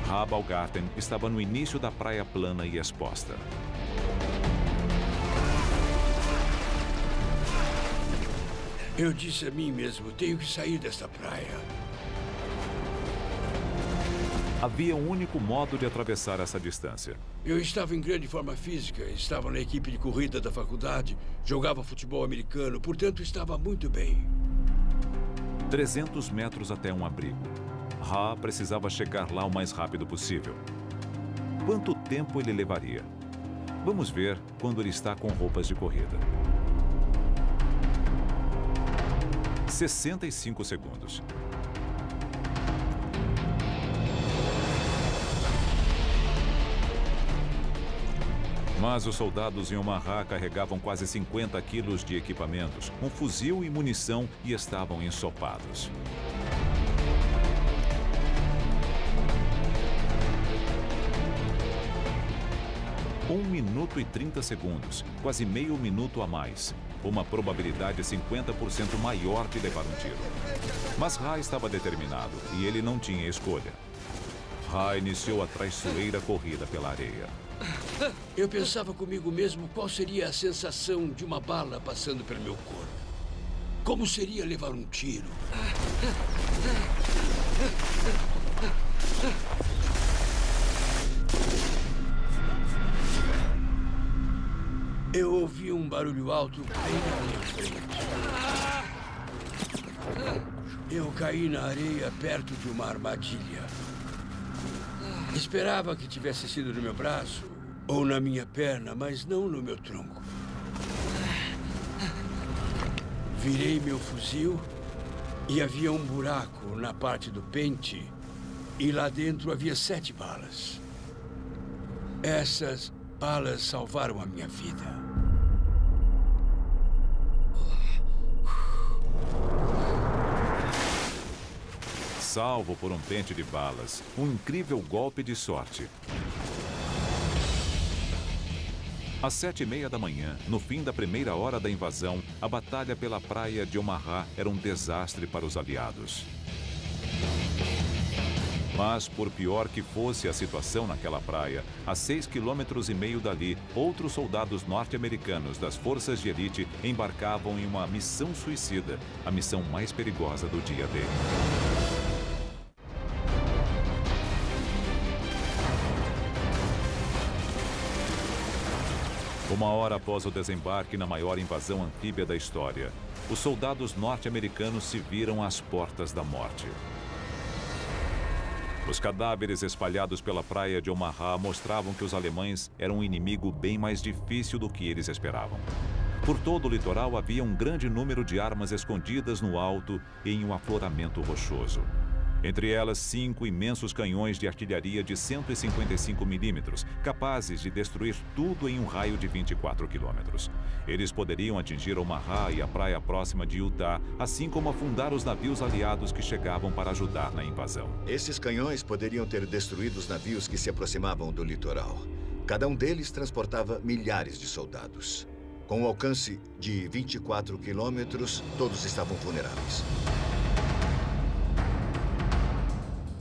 Ha Baumgarten estava no início da praia plana e exposta. Eu disse a mim mesmo, tenho que sair desta praia. Havia um único modo de atravessar essa distância. Eu estava em grande forma física, estava na equipe de corrida da faculdade, jogava futebol americano, portanto estava muito bem. 300 metros até um abrigo. Ha precisava chegar lá o mais rápido possível. Quanto tempo ele levaria? Vamos ver quando ele está com roupas de corrida. 65 segundos. Mas os soldados em Omaha carregavam quase 50 quilos de equipamentos, um fuzil e munição e estavam ensopados. Um minuto e 30 segundos, quase meio minuto a mais. Uma probabilidade 50% maior de levar um tiro. Mas Ha estava determinado e ele não tinha escolha. Ha iniciou a traiçoeira corrida pela areia. Eu pensava comigo mesmo qual seria a sensação de uma bala passando pelo meu corpo. Como seria levar um tiro? Eu ouvi um barulho alto bem na minha frente. Eu caí na areia perto de uma armadilha. Esperava que tivesse sido no meu braço ou na minha perna, mas não no meu tronco. Virei meu fuzil e havia um buraco na parte do pente e lá dentro havia 7 balas. Essas balas salvaram a minha vida. Salvo por um pente de balas, um incrível golpe de sorte. Às 7h30 da manhã, no fim da primeira hora da invasão, a batalha pela praia de Omaha era um desastre para os aliados. Mas, por pior que fosse a situação naquela praia, a 6,5 km dali, outros soldados norte-americanos das forças de elite embarcavam em uma missão suicida, a missão mais perigosa do dia D. Uma hora após o desembarque na maior invasão anfíbia da história, os soldados norte-americanos se viram às portas da morte. Os cadáveres espalhados pela praia de Omaha mostravam que os alemães eram um inimigo bem mais difícil do que eles esperavam. Por todo o litoral havia um grande número de armas escondidas no alto e em um afloramento rochoso. Entre elas, 5 imensos canhões de artilharia de 155 milímetros, capazes de destruir tudo em um raio de 24 quilômetros. Eles poderiam atingir Omaha e a praia próxima de Utah, assim como afundar os navios aliados que chegavam para ajudar na invasão. Esses canhões poderiam ter destruído os navios que se aproximavam do litoral. Cada um deles transportava milhares de soldados. Com um alcance de 24 quilômetros, todos estavam vulneráveis.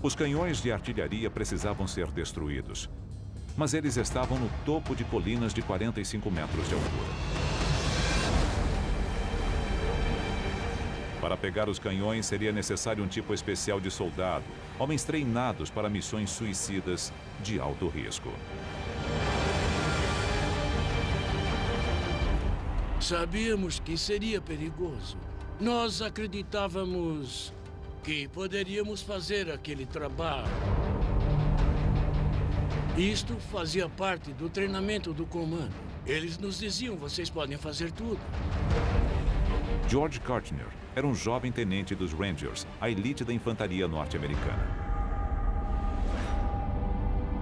Os canhões de artilharia precisavam ser destruídos, mas eles estavam no topo de colinas de 45 metros de altura. Para pegar os canhões, seria necessário um tipo especial de soldado, homens treinados para missões suicidas de alto risco. Sabíamos que seria perigoso. Nós acreditávamos que poderíamos fazer aquele trabalho. Isto fazia parte do treinamento do comando. Eles nos diziam, vocês podem fazer tudo. George Kartner era um jovem tenente dos Rangers, a elite da infantaria norte-americana.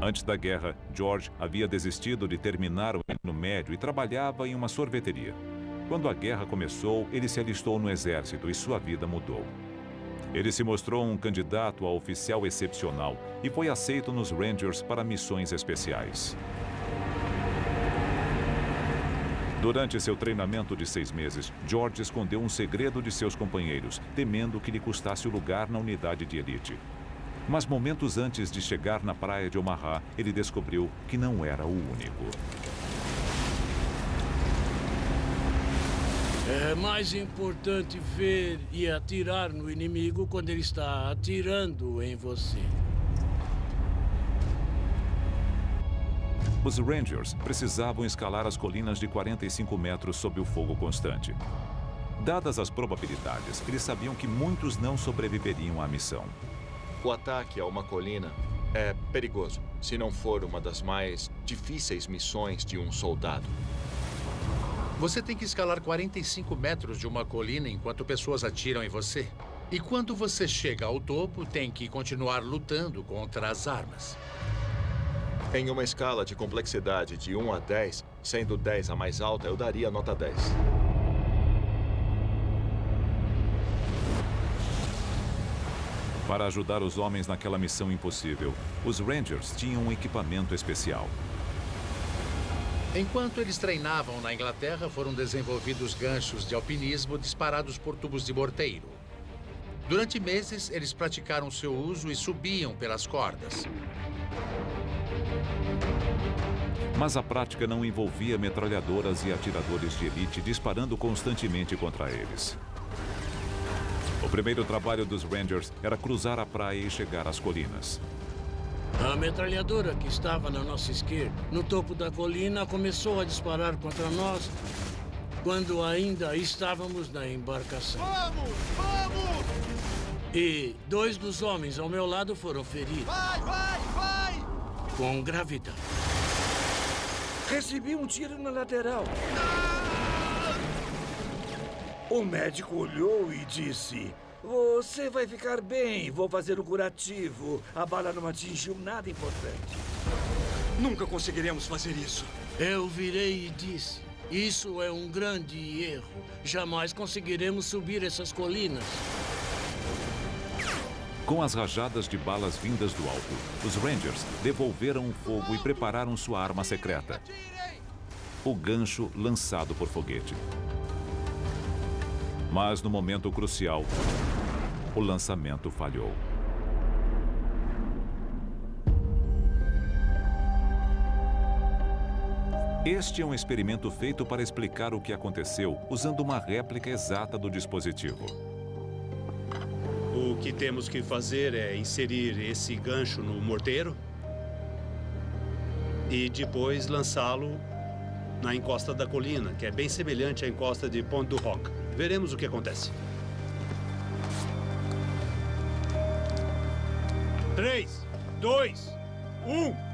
Antes da guerra, George havia desistido de terminar o ensino médio e trabalhava em uma sorveteria. Quando a guerra começou, ele se alistou no exército e sua vida mudou. Ele se mostrou um candidato a oficial excepcional e foi aceito nos Rangers para missões especiais. Durante seu treinamento de 6 meses, George escondeu um segredo de seus companheiros, temendo que lhe custasse o lugar na unidade de elite. Mas momentos antes de chegar na praia de Omaha, ele descobriu que não era o único. É mais importante ver e atirar no inimigo quando ele está atirando em você. Os Rangers precisavam escalar as colinas de 45 metros sob o fogo constante. Dadas as probabilidades, eles sabiam que muitos não sobreviveriam à missão. O ataque a uma colina é perigoso, se não for uma das mais difíceis missões de um soldado. Você tem que escalar 45 metros de uma colina enquanto pessoas atiram em você. E quando você chega ao topo, tem que continuar lutando contra as armas. Em uma escala de complexidade de 1 a 10, sendo 10 a mais alta, eu daria nota 10. Para ajudar os homens naquela missão impossível, os Rangers tinham um equipamento especial. Enquanto eles treinavam na Inglaterra, foram desenvolvidos ganchos de alpinismo disparados por tubos de morteiro. Durante meses, eles praticaram seu uso e subiam pelas cordas. Mas a prática não envolvia metralhadoras e atiradores de elite disparando constantemente contra eles. O primeiro trabalho dos Rangers era cruzar a praia e chegar às colinas. A metralhadora que estava na nossa esquerda, no topo da colina, começou a disparar contra nós quando ainda estávamos na embarcação. Vamos! Vamos! E 2 dos homens ao meu lado foram feridos. Vai, vai, vai! Com gravidade. Recebi um tiro na lateral. O médico olhou e disse: "Você vai ficar bem, vou fazer o curativo. A bala não atingiu nada importante." Nunca conseguiremos fazer isso. Eu virei e disse: "Isso é um grande erro. Jamais conseguiremos subir essas colinas." Com as rajadas de balas vindas do alto, os Rangers devolveram o fogo e prepararam sua arma secreta: o gancho lançado por foguete. Mas no momento crucial, o lançamento falhou. Este é um experimento feito para explicar o que aconteceu usando uma réplica exata do dispositivo. O que temos que fazer é inserir esse gancho no morteiro e depois lançá-lo na encosta da colina, que é bem semelhante à encosta de Pont du Hoc. Veremos o que acontece. 3, 2, 1...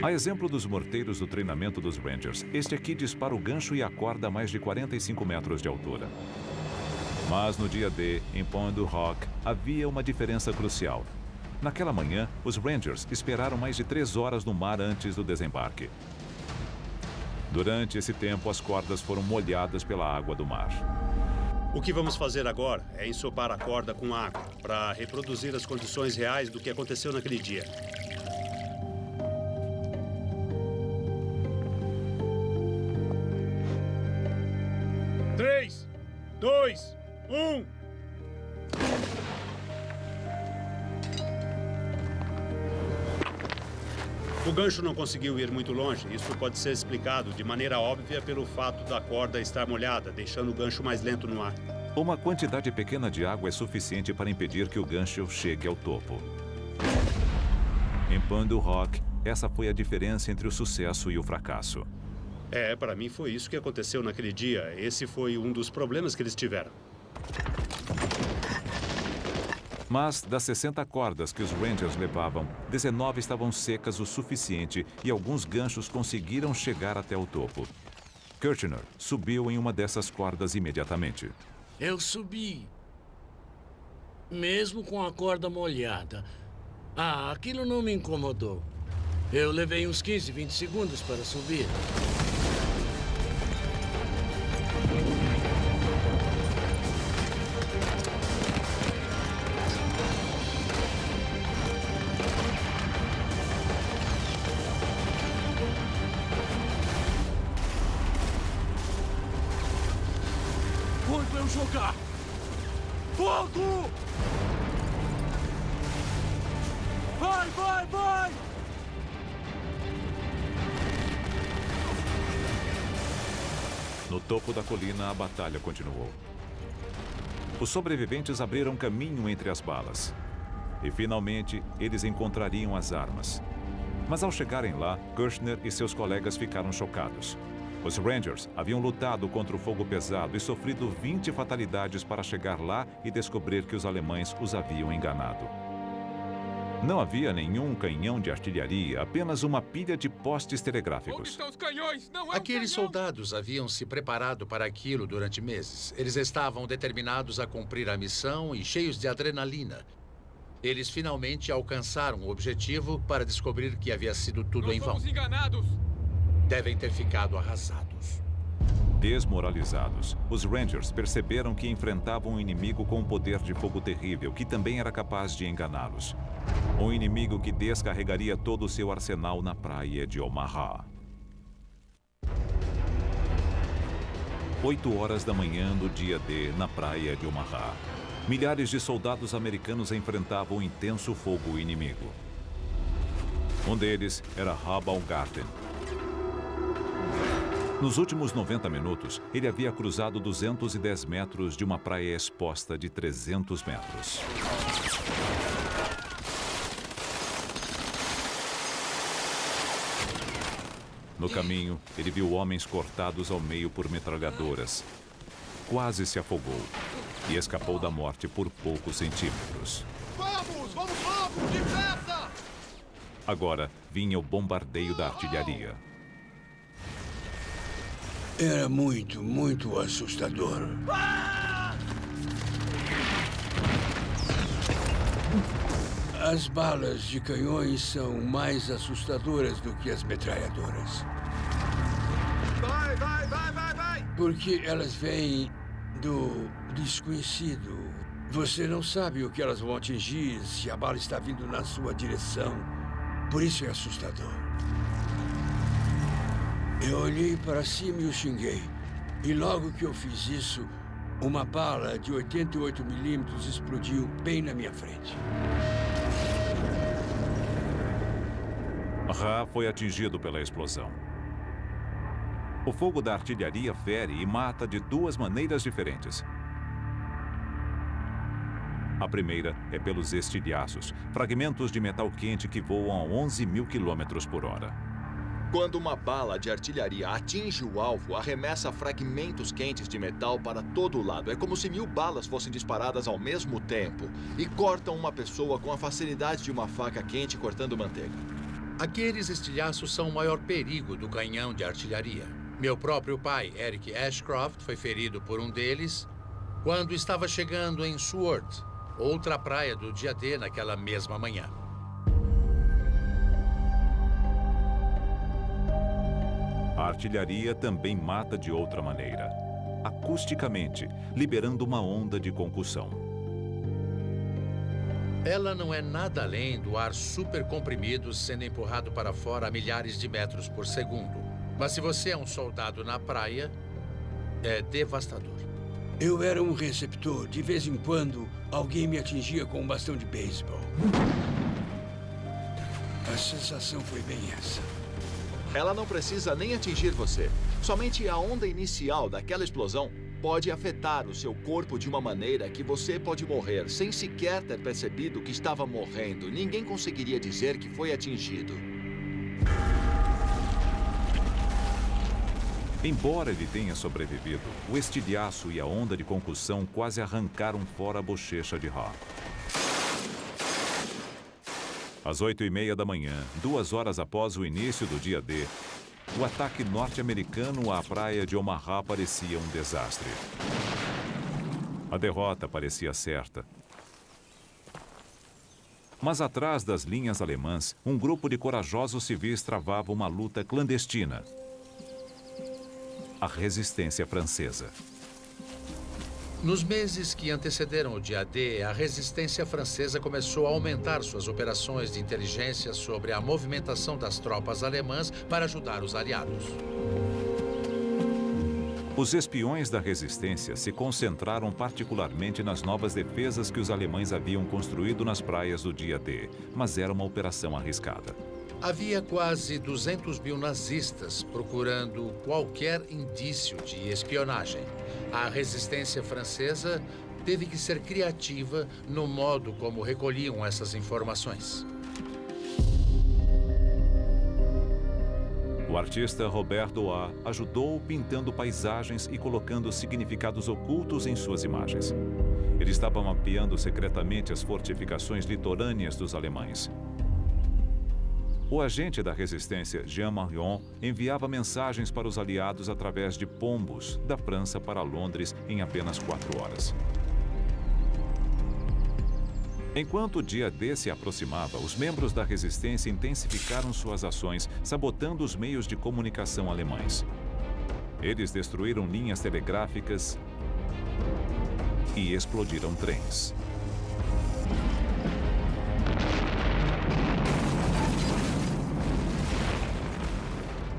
A exemplo dos morteiros do treinamento dos Rangers, este aqui dispara o gancho e acorda a mais de 45 metros de altura. Mas no dia D, em Pont du Hoc, havia uma diferença crucial. Naquela manhã, os Rangers esperaram mais de 3 horas no mar antes do desembarque. Durante esse tempo, as cordas foram molhadas pela água do mar. O que vamos fazer agora é ensopar a corda com água para reproduzir as condições reais do que aconteceu naquele dia. 3, 2, 1... O gancho não conseguiu ir muito longe. Isso pode ser explicado de maneira óbvia pelo fato da corda estar molhada, deixando o gancho mais lento no ar. Uma quantidade pequena de água é suficiente para impedir que o gancho chegue ao topo. Em Pont du Hoc, essa foi a diferença entre o sucesso e o fracasso. Para mim foi isso que aconteceu naquele dia. Esse foi um dos problemas que eles tiveram. Mas das 60 cordas que os Rangers levavam, 19 estavam secas o suficiente e alguns ganchos conseguiram chegar até o topo. Kirchner subiu em uma dessas cordas imediatamente. Eu subi, mesmo com a corda molhada. Aquilo não me incomodou. Eu levei uns 15, 20 segundos para subir. foi pra eu jogar! Fogo! Vai, vai, vai! No topo da colina, a batalha continuou. Os sobreviventes abriram caminho entre as balas. E, finalmente, eles encontrariam as armas. Mas, ao chegarem lá, Kirchner e seus colegas ficaram chocados. Os Rangers haviam lutado contra o fogo pesado e sofrido 20 fatalidades para chegar lá e descobrir que os alemães os haviam enganado. Não havia nenhum canhão de artilharia, apenas uma pilha de postes telegráficos. Onde estão os canhões? Não é Aqueles soldados haviam se preparado para aquilo durante meses. Eles estavam determinados a cumprir a missão e cheios de adrenalina. Eles finalmente alcançaram o objetivo para descobrir que havia sido tudo em vão. Nós fomos enganados! Devem ter ficado arrasados. Desmoralizados, os Rangers perceberam que enfrentavam um inimigo com um poder de fogo terrível, que também era capaz de enganá-los. Um inimigo que descarregaria todo o seu arsenal na praia de Omaha. 8 horas da manhã do dia D, na praia de Omaha. Milhares de soldados americanos enfrentavam um intenso fogo inimigo. Um deles era Hal Baumgarten. Nos últimos 90 minutos, ele havia cruzado 210 metros de uma praia exposta de 300 metros. No caminho, ele viu homens cortados ao meio por metralhadoras. Quase se afogou e escapou da morte por poucos centímetros. Vamos! Vamos logo! Depressa! Agora vinha o bombardeio da artilharia. Era muito, muito assustador. As balas de canhões são mais assustadoras do que as metralhadoras. Vai, vai, vai, vai, vai! Porque elas vêm do desconhecido. Você não sabe o que elas vão atingir se a bala está vindo na sua direção. Por isso é assustador. Eu olhei para cima e o xinguei. E logo que eu fiz isso, uma bala de 88 milímetros explodiu bem na minha frente. Ra foi atingido pela explosão. O fogo da artilharia fere e mata de duas maneiras diferentes. A primeira é pelos estilhaços, fragmentos de metal quente que voam a 11.000 km por hora. Quando uma bala de artilharia atinge o alvo, arremessa fragmentos quentes de metal para todo lado. É como se 1000 balas fossem disparadas ao mesmo tempo e cortam uma pessoa com a facilidade de uma faca quente cortando manteiga. Aqueles estilhaços são o maior perigo do canhão de artilharia. Meu próprio pai, Eric Ashcroft, foi ferido por um deles quando estava chegando em Seward, outra praia do dia D naquela mesma manhã. A artilharia também mata de outra maneira, acusticamente, liberando uma onda de concussão. Ela não é nada além do ar supercomprimido sendo empurrado para fora a milhares de metros por segundo. Mas se você é um soldado na praia, é devastador. Eu era um receptor. De vez em quando, alguém me atingia com um bastão de beisebol. A sensação foi bem essa. Ela não precisa nem atingir você. Somente a onda inicial daquela explosão pode afetar o seu corpo de uma maneira que você pode morrer sem sequer ter percebido que estava morrendo. Ninguém conseguiria dizer que foi atingido. Embora ele tenha sobrevivido, o estilhaço e a onda de concussão quase arrancaram fora a bochecha de Ra. Às 8h30 da manhã, 2 horas após o início do dia D, o ataque norte-americano à praia de Omaha parecia um desastre. A derrota parecia certa. Mas atrás das linhas alemãs, um grupo de corajosos civis travava uma luta clandestina. A resistência francesa. Nos meses que antecederam o dia D, a resistência francesa começou a aumentar suas operações de inteligência sobre a movimentação das tropas alemãs para ajudar os aliados. Os espiões da resistência se concentraram particularmente nas novas defesas que os alemães haviam construído nas praias do dia D, mas era uma operação arriscada. Havia quase 200 mil nazistas procurando qualquer indício de espionagem. A resistência francesa teve que ser criativa no modo como recolhiam essas informações. O artista Robert Doat ajudou pintando paisagens e colocando significados ocultos em suas imagens. Ele estava mapeando secretamente as fortificações litorâneas dos alemães. O agente da resistência, Jean Marion, enviava mensagens para os aliados através de pombos da França para Londres em apenas 4 horas. Enquanto o dia D se aproximava, os membros da resistência intensificaram suas ações, sabotando os meios de comunicação alemães. Eles destruíram linhas telegráficas e explodiram trens.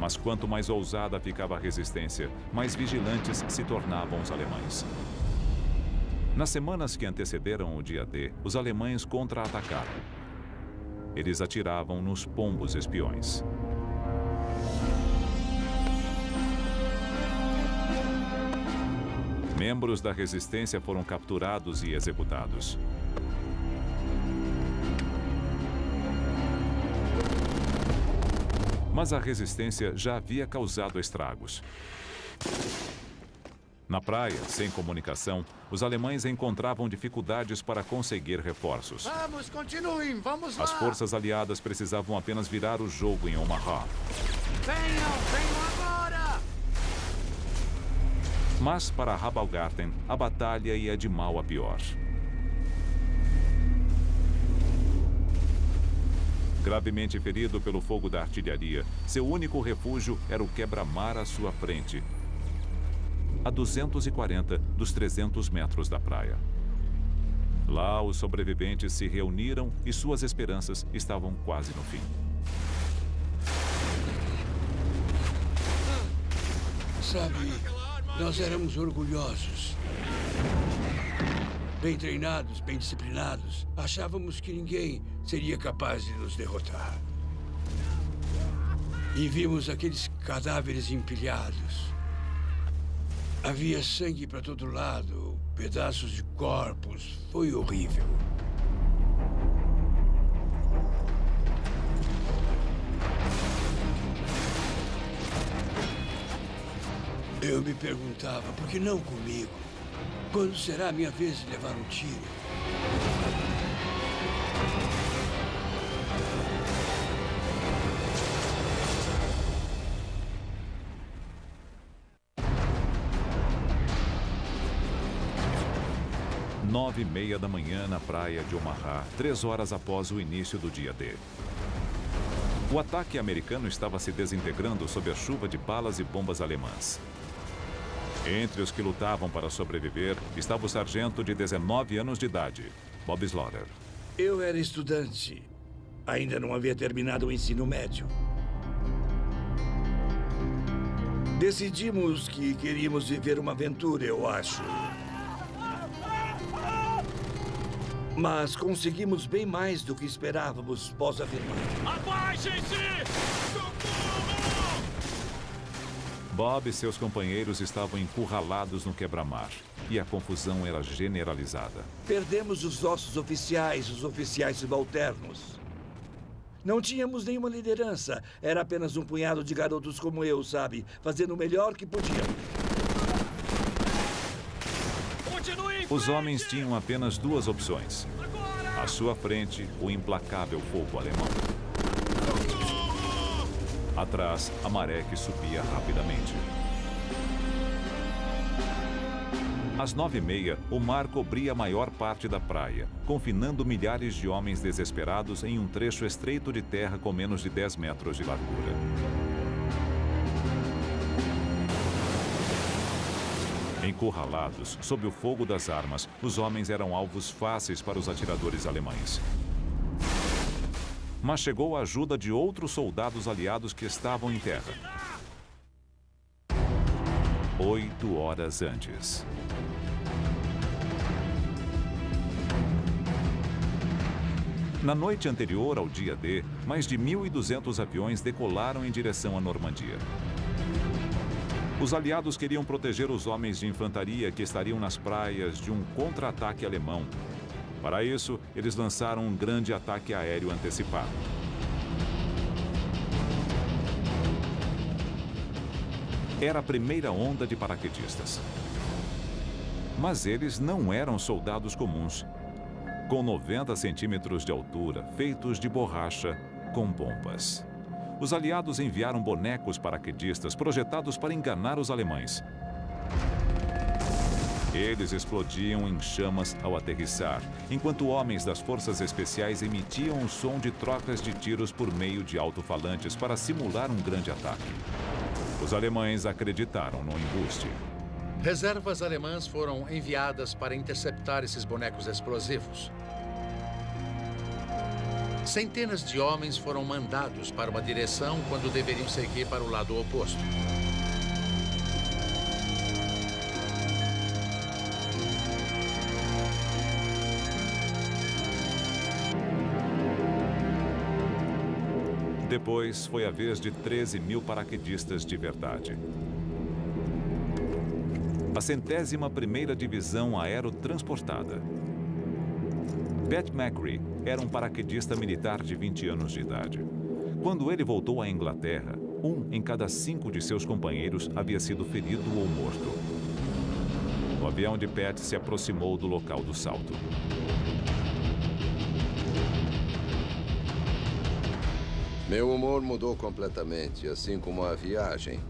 Mas quanto mais ousada ficava a resistência, mais vigilantes se tornavam os alemães. Nas semanas que antecederam o dia D, os alemães contra-atacaram. Eles atiravam nos pombos espiões. Membros da resistência foram capturados e executados. Mas a resistência já havia causado estragos. Na praia, sem comunicação, os alemães encontravam dificuldades para conseguir reforços. Vamos, continuem, vamos lá! As forças aliadas precisavam apenas virar o jogo em Omaha. Venham agora! Mas para Rabaulgarten, a batalha ia de mal a pior. Gravemente ferido pelo fogo da artilharia, seu único refúgio era o quebra-mar à sua frente, a 240 dos 300 metros da praia. Lá, os sobreviventes se reuniram e suas esperanças estavam quase no fim. Sabe, nós éramos orgulhosos. Bem treinados, bem disciplinados. Achávamos que ninguém seria capaz de nos derrotar. E vimos aqueles cadáveres empilhados. Havia sangue para todo lado, pedaços de corpos. Foi horrível. Eu me perguntava, por que não comigo? Quando será a minha vez de levar um tiro? Nove e meia da manhã na praia de Omaha, 3 horas após o início do dia D. O ataque americano estava se desintegrando sob a chuva de balas e bombas alemãs. Entre os que lutavam para sobreviver estava o sargento de 19 anos de idade, Bob Slaughter. Eu era estudante. Ainda não havia terminado o ensino médio. Decidimos que queríamos viver uma aventura, eu acho. Mas conseguimos bem mais do que esperávamos, posso afirmar. Abaixem-se! Bob e seus companheiros estavam encurralados no quebra-mar e a confusão era generalizada. Perdemos os nossos oficiais, os oficiais subalternos. Não tínhamos nenhuma liderança. Era apenas um punhado de garotos como eu, sabe? Fazendo o melhor que podiam. Os homens tinham apenas 2 opções. À sua frente, o implacável fogo alemão. Atrás, a maré que subia rapidamente. Às 9h30, o mar cobria a maior parte da praia, confinando milhares de homens desesperados em um trecho estreito de terra com menos de 10 metros de largura. Encurralados, sob o fogo das armas, os homens eram alvos fáceis para os atiradores alemães. Mas chegou a ajuda de outros soldados aliados que estavam em terra. 8 horas antes. Na noite anterior ao dia D, mais de 1.200 aviões decolaram em direção à Normandia. Os aliados queriam proteger os homens de infantaria que estariam nas praias de um contra-ataque alemão. Para isso, eles lançaram um grande ataque aéreo antecipado. Era a primeira onda de paraquedistas. Mas eles não eram soldados comuns. Com 90 centímetros de altura, feitos de borracha, com bombas. Os aliados enviaram bonecos paraquedistas projetados para enganar os alemães. Eles explodiam em chamas ao aterrissar, enquanto homens das forças especiais emitiam o som de trocas de tiros por meio de alto-falantes para simular um grande ataque. Os alemães acreditaram no embuste. Reservas alemãs foram enviadas para interceptar esses bonecos explosivos. Centenas de homens foram mandados para uma direção quando deveriam seguir para o lado oposto. Depois, foi a vez de 13.000 paraquedistas de verdade. A 101ª Divisão Aerotransportada. Pat McCree era um paraquedista militar de 20 anos de idade. Quando ele voltou à Inglaterra, 1 em cada 5 de seus companheiros havia sido ferido ou morto. O avião de Pat se aproximou do local do salto. Meu humor mudou completamente, assim como a viagem.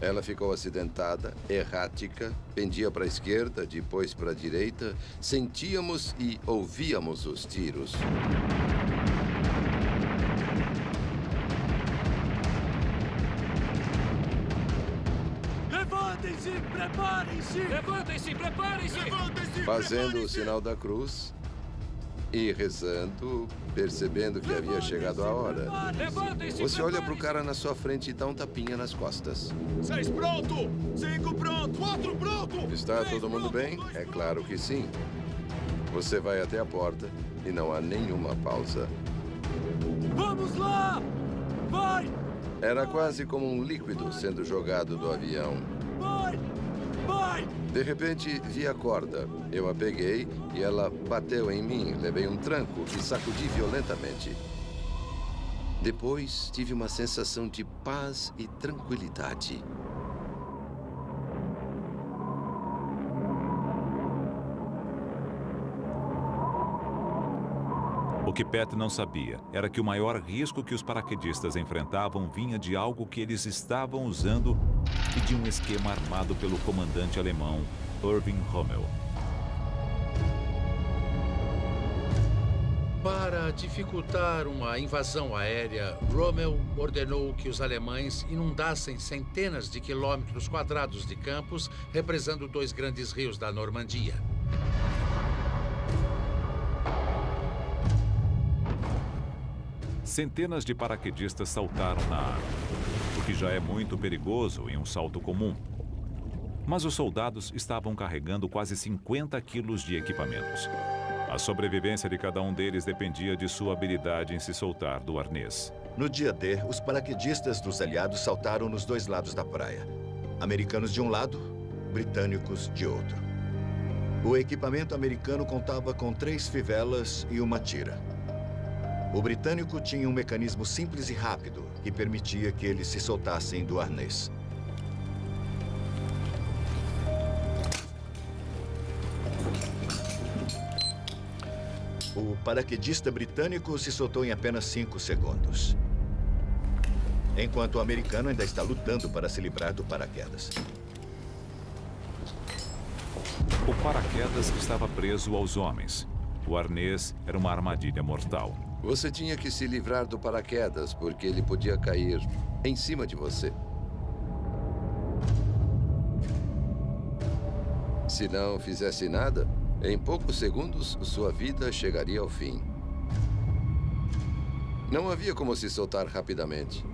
Ela ficou acidentada, errática, pendia para a esquerda, depois para a direita. Sentíamos e ouvíamos os tiros. Levantem-se, preparem-se! Levantem-se, preparem-se! Fazendo o sinal da cruz e rezando, percebendo que havia chegado a hora. Você olha para o cara na sua frente e dá um tapinha nas costas. 6 pronto! 5 pronto! 4 pronto! Está todo mundo bem? É claro que sim. Você vai até a porta e não há nenhuma pausa. Vamos lá! Vai! Era quase como um líquido sendo jogado do avião. Vai! Vai! De repente, vi a corda. Eu a peguei e ela bateu em mim. Levei um tranco e sacudi violentamente. Depois, tive uma sensação de paz e tranquilidade. O que Pat não sabia era que o maior risco que os paraquedistas enfrentavam vinha de algo que eles estavam usando e de um esquema armado pelo comandante alemão Erwin Rommel. Para dificultar uma invasão aérea, Rommel ordenou que os alemães inundassem centenas de quilômetros quadrados de campos, represando 2 grandes rios da Normandia. Centenas de paraquedistas saltaram na água, o que já é muito perigoso em um salto comum. Mas os soldados estavam carregando quase 50 quilos de equipamentos. A sobrevivência de cada um deles dependia de sua habilidade em se soltar do arnês. No dia D, os paraquedistas dos aliados saltaram nos 2 lados da praia. Americanos de um lado, britânicos de outro. O equipamento americano contava com 3 fivelas e uma tira. O britânico tinha um mecanismo simples e rápido que permitia que eles se soltassem do arnês. O paraquedista britânico se soltou em apenas 5 segundos. Enquanto o americano ainda está lutando para se livrar do paraquedas. O paraquedas estava preso aos homens. O arnês era uma armadilha mortal. Você tinha que se livrar do paraquedas, porque ele podia cair em cima de você. Se não fizesse nada, em poucos segundos, sua vida chegaria ao fim. Não havia como se soltar rapidamente.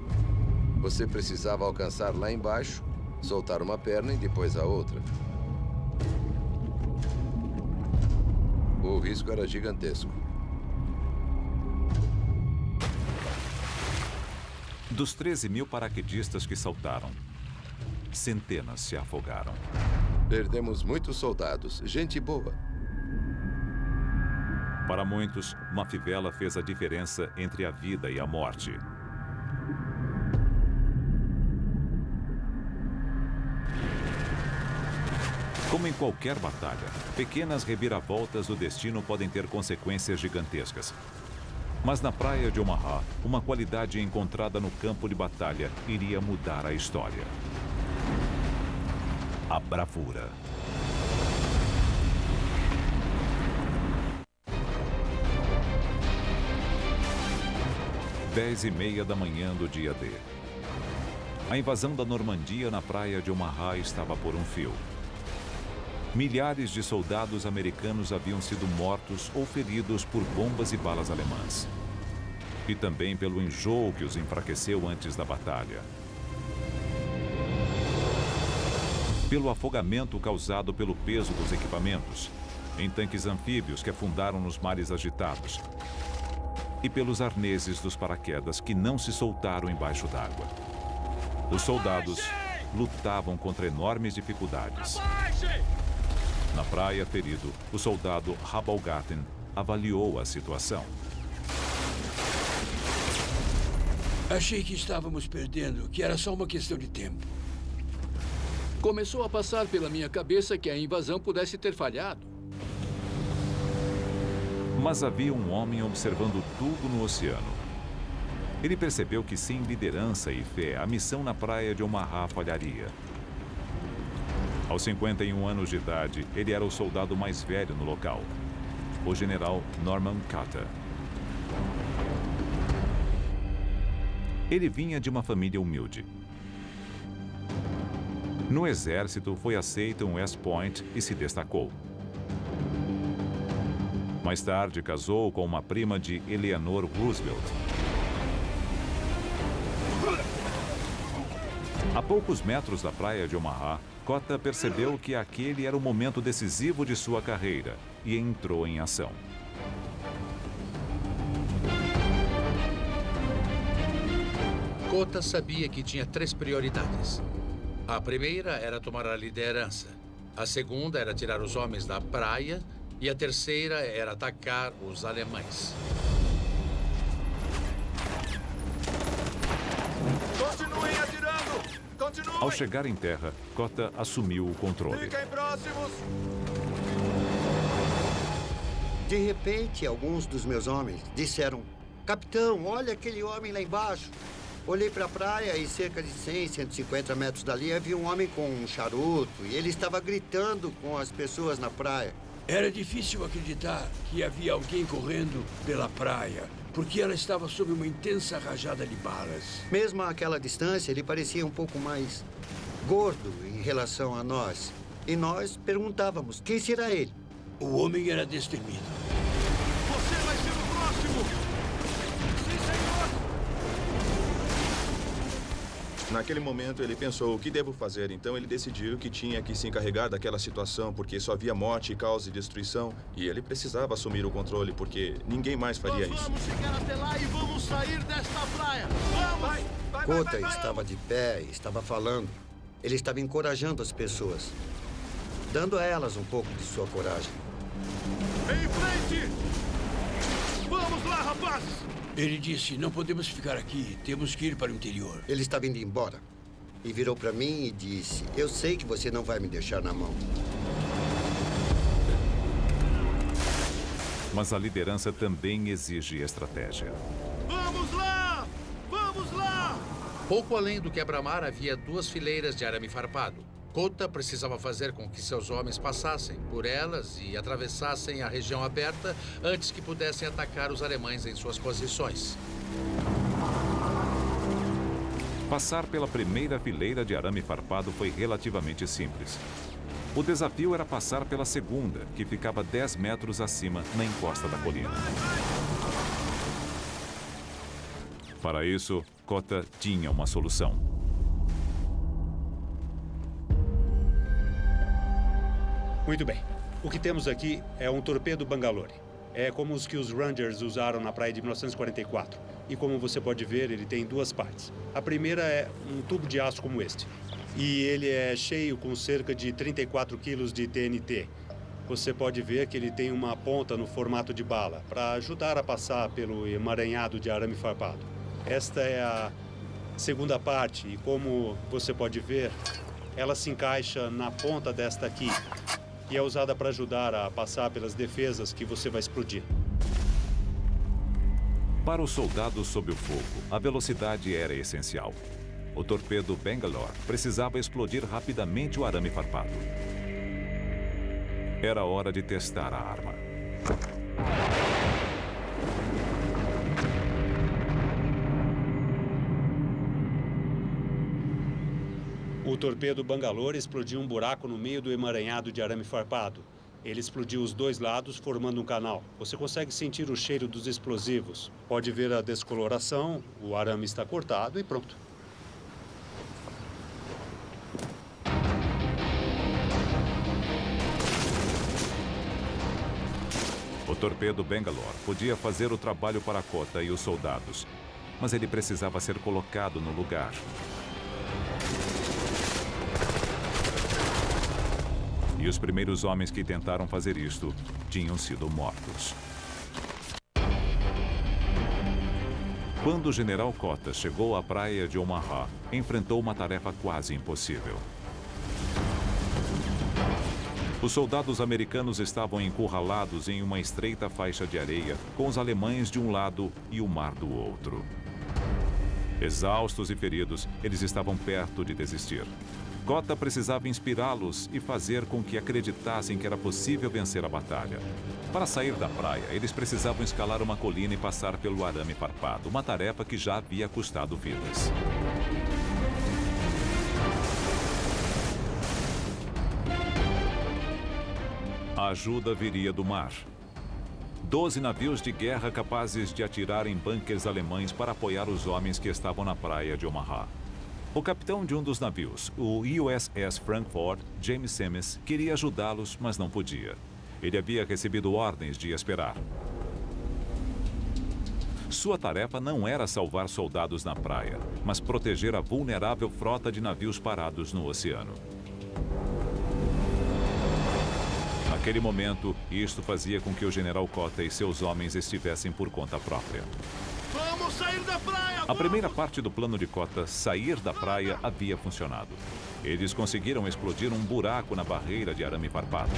Você precisava alcançar lá embaixo Soltar uma perna e depois a outra. O risco era gigantesco. Dos 13 mil paraquedistas que saltaram, centenas se afogaram. Perdemos muitos soldados, gente boa. Para muitos, uma fivela fez a diferença entre a vida e a morte. Como em qualquer batalha, pequenas reviravoltas do destino podem ter consequências gigantescas. Mas na praia de Omaha, uma qualidade encontrada no campo de batalha iria mudar a história. A bravura. Dez e meia da manhã do dia D. A invasão da Normandia na praia de Omaha estava por um fio. Milhares de soldados americanos haviam sido mortos ou feridos por bombas e balas alemãs. E também pelo enjoo que os enfraqueceu antes da batalha. Pelo afogamento causado pelo peso dos equipamentos, em tanques anfíbios que afundaram nos mares agitados. E pelos arneses dos paraquedas que não se soltaram embaixo d'água. Os soldados lutavam contra enormes dificuldades. Na praia, ferido, o soldado Rabalgaten avaliou a situação. Achei que estávamos perdendo, que era só uma questão de tempo. Começou a passar pela minha cabeça que a invasão pudesse ter falhado. Mas havia um homem observando tudo no oceano. Ele percebeu que sem liderança e fé, a missão na praia de Omaha falharia. Aos 51 anos de idade, ele era o soldado mais velho no local, o general Norman Carter. Ele vinha de uma família humilde. No exército, foi aceito em West Point e se destacou. Mais tarde, casou com uma prima de Eleanor Roosevelt. A poucos metros da praia de Omaha, Cota percebeu que aquele era o momento decisivo de sua carreira e entrou em ação. Cota sabia que tinha 3 prioridades. A primeira era tomar a liderança. A segunda era tirar os homens da praia. E a terceira era atacar os alemães. Continuem atirando! Continuem! Ao chegar em terra, Cota assumiu o controle. Fiquem próximos! De repente, alguns dos meus homens disseram: Capitão, olha aquele homem lá embaixo. Olhei para a praia e cerca de 100, 150 metros dali havia um homem com um charuto e ele estava gritando com as pessoas na praia. Era difícil acreditar que havia alguém correndo pela praia, porque ela estava sob uma intensa rajada de balas. Mesmo àquela distância, ele parecia um pouco mais gordo em relação a nós. E nós perguntávamos, quem será ele? O homem era destemido. Você vai ser o próximo! Sim, senhor! Naquele momento, ele pensou, o que devo fazer? Então, ele decidiu que tinha que se encarregar daquela situação, porque só havia morte, caos e destruição. E ele precisava assumir o controle, porque ninguém mais faria isso. Vamos chegar até lá e vamos sair desta praia! Vamos! Cota estava de pé e estava falando. Ele estava encorajando as pessoas, dando a elas um pouco de sua coragem. Em frente! Vamos lá, rapazes! Ele disse, não podemos ficar aqui, temos que ir para o interior. Ele estava indo embora e virou para mim e disse, eu sei que você não vai me deixar na mão. Mas a liderança também exige estratégia. Vamos lá! Vamos lá! Pouco além do quebra-mar havia 2 fileiras de arame farpado. Cota precisava fazer com que seus homens passassem por elas e atravessassem a região aberta antes que pudessem atacar os alemães em suas posições. Passar pela primeira fileira de arame farpado foi relativamente simples. O desafio era passar pela segunda, que ficava 10 metros acima, na encosta da colina. Para isso, Cota tinha uma solução. Muito bem. O que temos aqui é um torpedo Bangalore. É como os que os Rangers usaram na praia de 1944. E como você pode ver, ele tem duas partes. A primeira é um tubo de aço como este. E ele é cheio com cerca de 34 quilos de TNT. Você pode ver que ele tem uma ponta no formato de bala, para ajudar a passar pelo emaranhado de arame farpado. Esta é a segunda parte, e como você pode ver, ela se encaixa na ponta desta aqui, e é usada para ajudar a passar pelas defesas que você vai explodir. Para os soldados sob o fogo, a velocidade era essencial. O torpedo Bangalore precisava explodir rapidamente o arame farpado. Era hora de testar a arma. O torpedo Bangalore explodiu um buraco no meio do emaranhado de arame farpado. Ele explodiu os dois lados, formando um canal. Você consegue sentir o cheiro dos explosivos. Pode ver a descoloração, o arame está cortado e pronto. O torpedo Bangalore podia fazer o trabalho para Kota e os soldados, mas ele precisava ser colocado no lugar. E os primeiros homens que tentaram fazer isto tinham sido mortos. Quando o general Kota chegou à praia de Omaha, enfrentou uma tarefa quase impossível. Os soldados americanos estavam encurralados em uma estreita faixa de areia, com os alemães de um lado e o mar do outro. Exaustos e feridos, eles estavam perto de desistir. Kota precisava inspirá-los e fazer com que acreditassem que era possível vencer a batalha. Para sair da praia, eles precisavam escalar uma colina e passar pelo arame farpado, uma tarefa que já havia custado vidas. A ajuda viria do mar. 12 navios de guerra capazes de atirar em bunkers alemães para apoiar os homens que estavam na praia de Omaha. O capitão de um dos navios, o USS Frankfurt, James Semmes, queria ajudá-los, mas não podia. Ele havia recebido ordens de esperar. Sua tarefa não era salvar soldados na praia, mas proteger a vulnerável frota de navios parados no oceano. Naquele momento, isto fazia com que o general Kota e seus homens estivessem por conta própria. Vamos sair da praia! A primeira parte do plano de Kota, sair da praia, havia funcionado. Eles conseguiram explodir um buraco na barreira de arame farpado.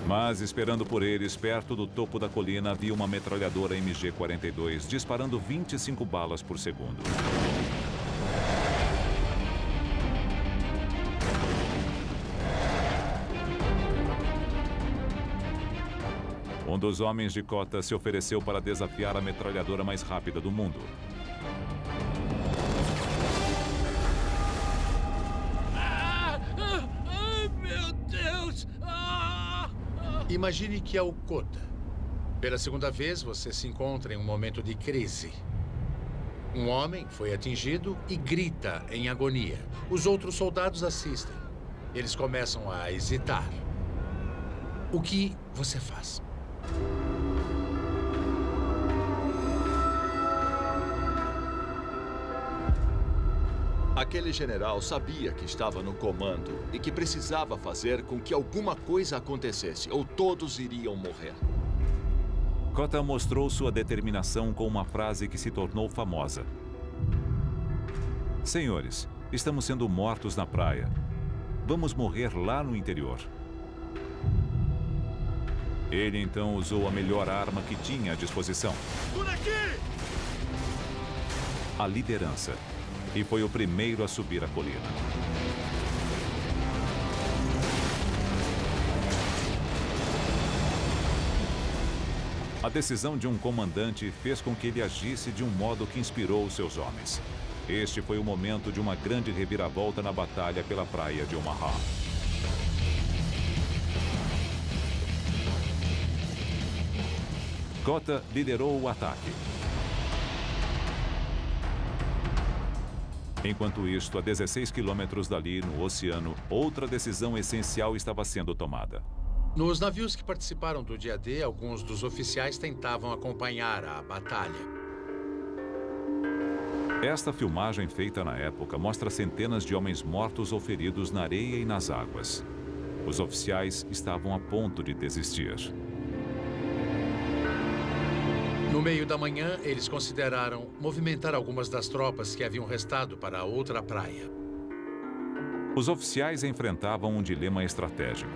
Mas, esperando por eles, perto do topo da colina, havia uma metralhadora MG-42 disparando 25 balas por segundo. Um dos homens de Kota se ofereceu para desafiar a metralhadora mais rápida do mundo. Meu Deus! Imagine que é o Kota. Pela segunda vez, você se encontra em um momento de crise. Um homem foi atingido e grita em agonia. Os outros soldados assistem. Eles começam a hesitar. O que você faz? Aquele general sabia que estava no comando e que precisava fazer com que alguma coisa acontecesse, ou todos iriam morrer. Kota mostrou sua determinação com uma frase que se tornou famosa. Senhores, estamos sendo mortos na praia. Vamos morrer lá no interior. Ele então usou a melhor arma que tinha à disposição. Por aqui! A liderança. E foi o primeiro a subir a colina. A decisão de um comandante fez com que ele agisse de um modo que inspirou os seus homens. Este foi o momento de uma grande reviravolta na batalha pela praia de Omaha. Kota liderou o ataque. Enquanto isto, a 16 quilômetros dali, no oceano, outra decisão essencial estava sendo tomada. Nos navios que participaram do dia D, alguns dos oficiais tentavam acompanhar a batalha. Esta filmagem feita na época mostra centenas de homens mortos ou feridos na areia e nas águas. Os oficiais estavam a ponto de desistir. No meio da manhã, eles consideraram movimentar algumas das tropas que haviam restado para a outra praia. Os oficiais enfrentavam um dilema estratégico: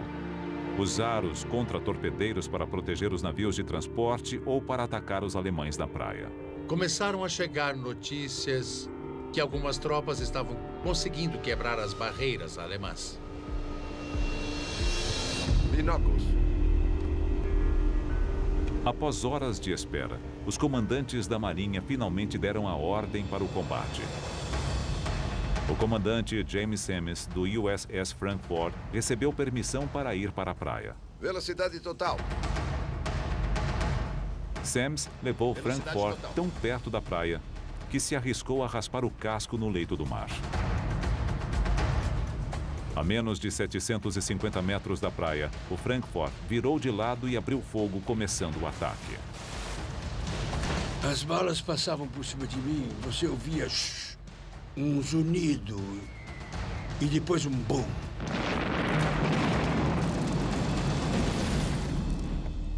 usar os contra-torpedeiros para proteger os navios de transporte ou para atacar os alemães na praia. Começaram a chegar notícias que algumas tropas estavam conseguindo quebrar as barreiras alemãs. Binóculos. Após horas de espera, os comandantes da Marinha finalmente deram a ordem para o combate. O comandante James Semmes, do USS Frankfurt, recebeu permissão para ir para a praia. Velocidade total. Semmes levou Frankfurt tão perto da praia que se arriscou a raspar o casco no leito do mar. A menos de 750 metros da praia, o Frankfurt virou de lado e abriu fogo, começando o ataque. As balas passavam por cima de mim. Você ouvia um zunido e depois um boom.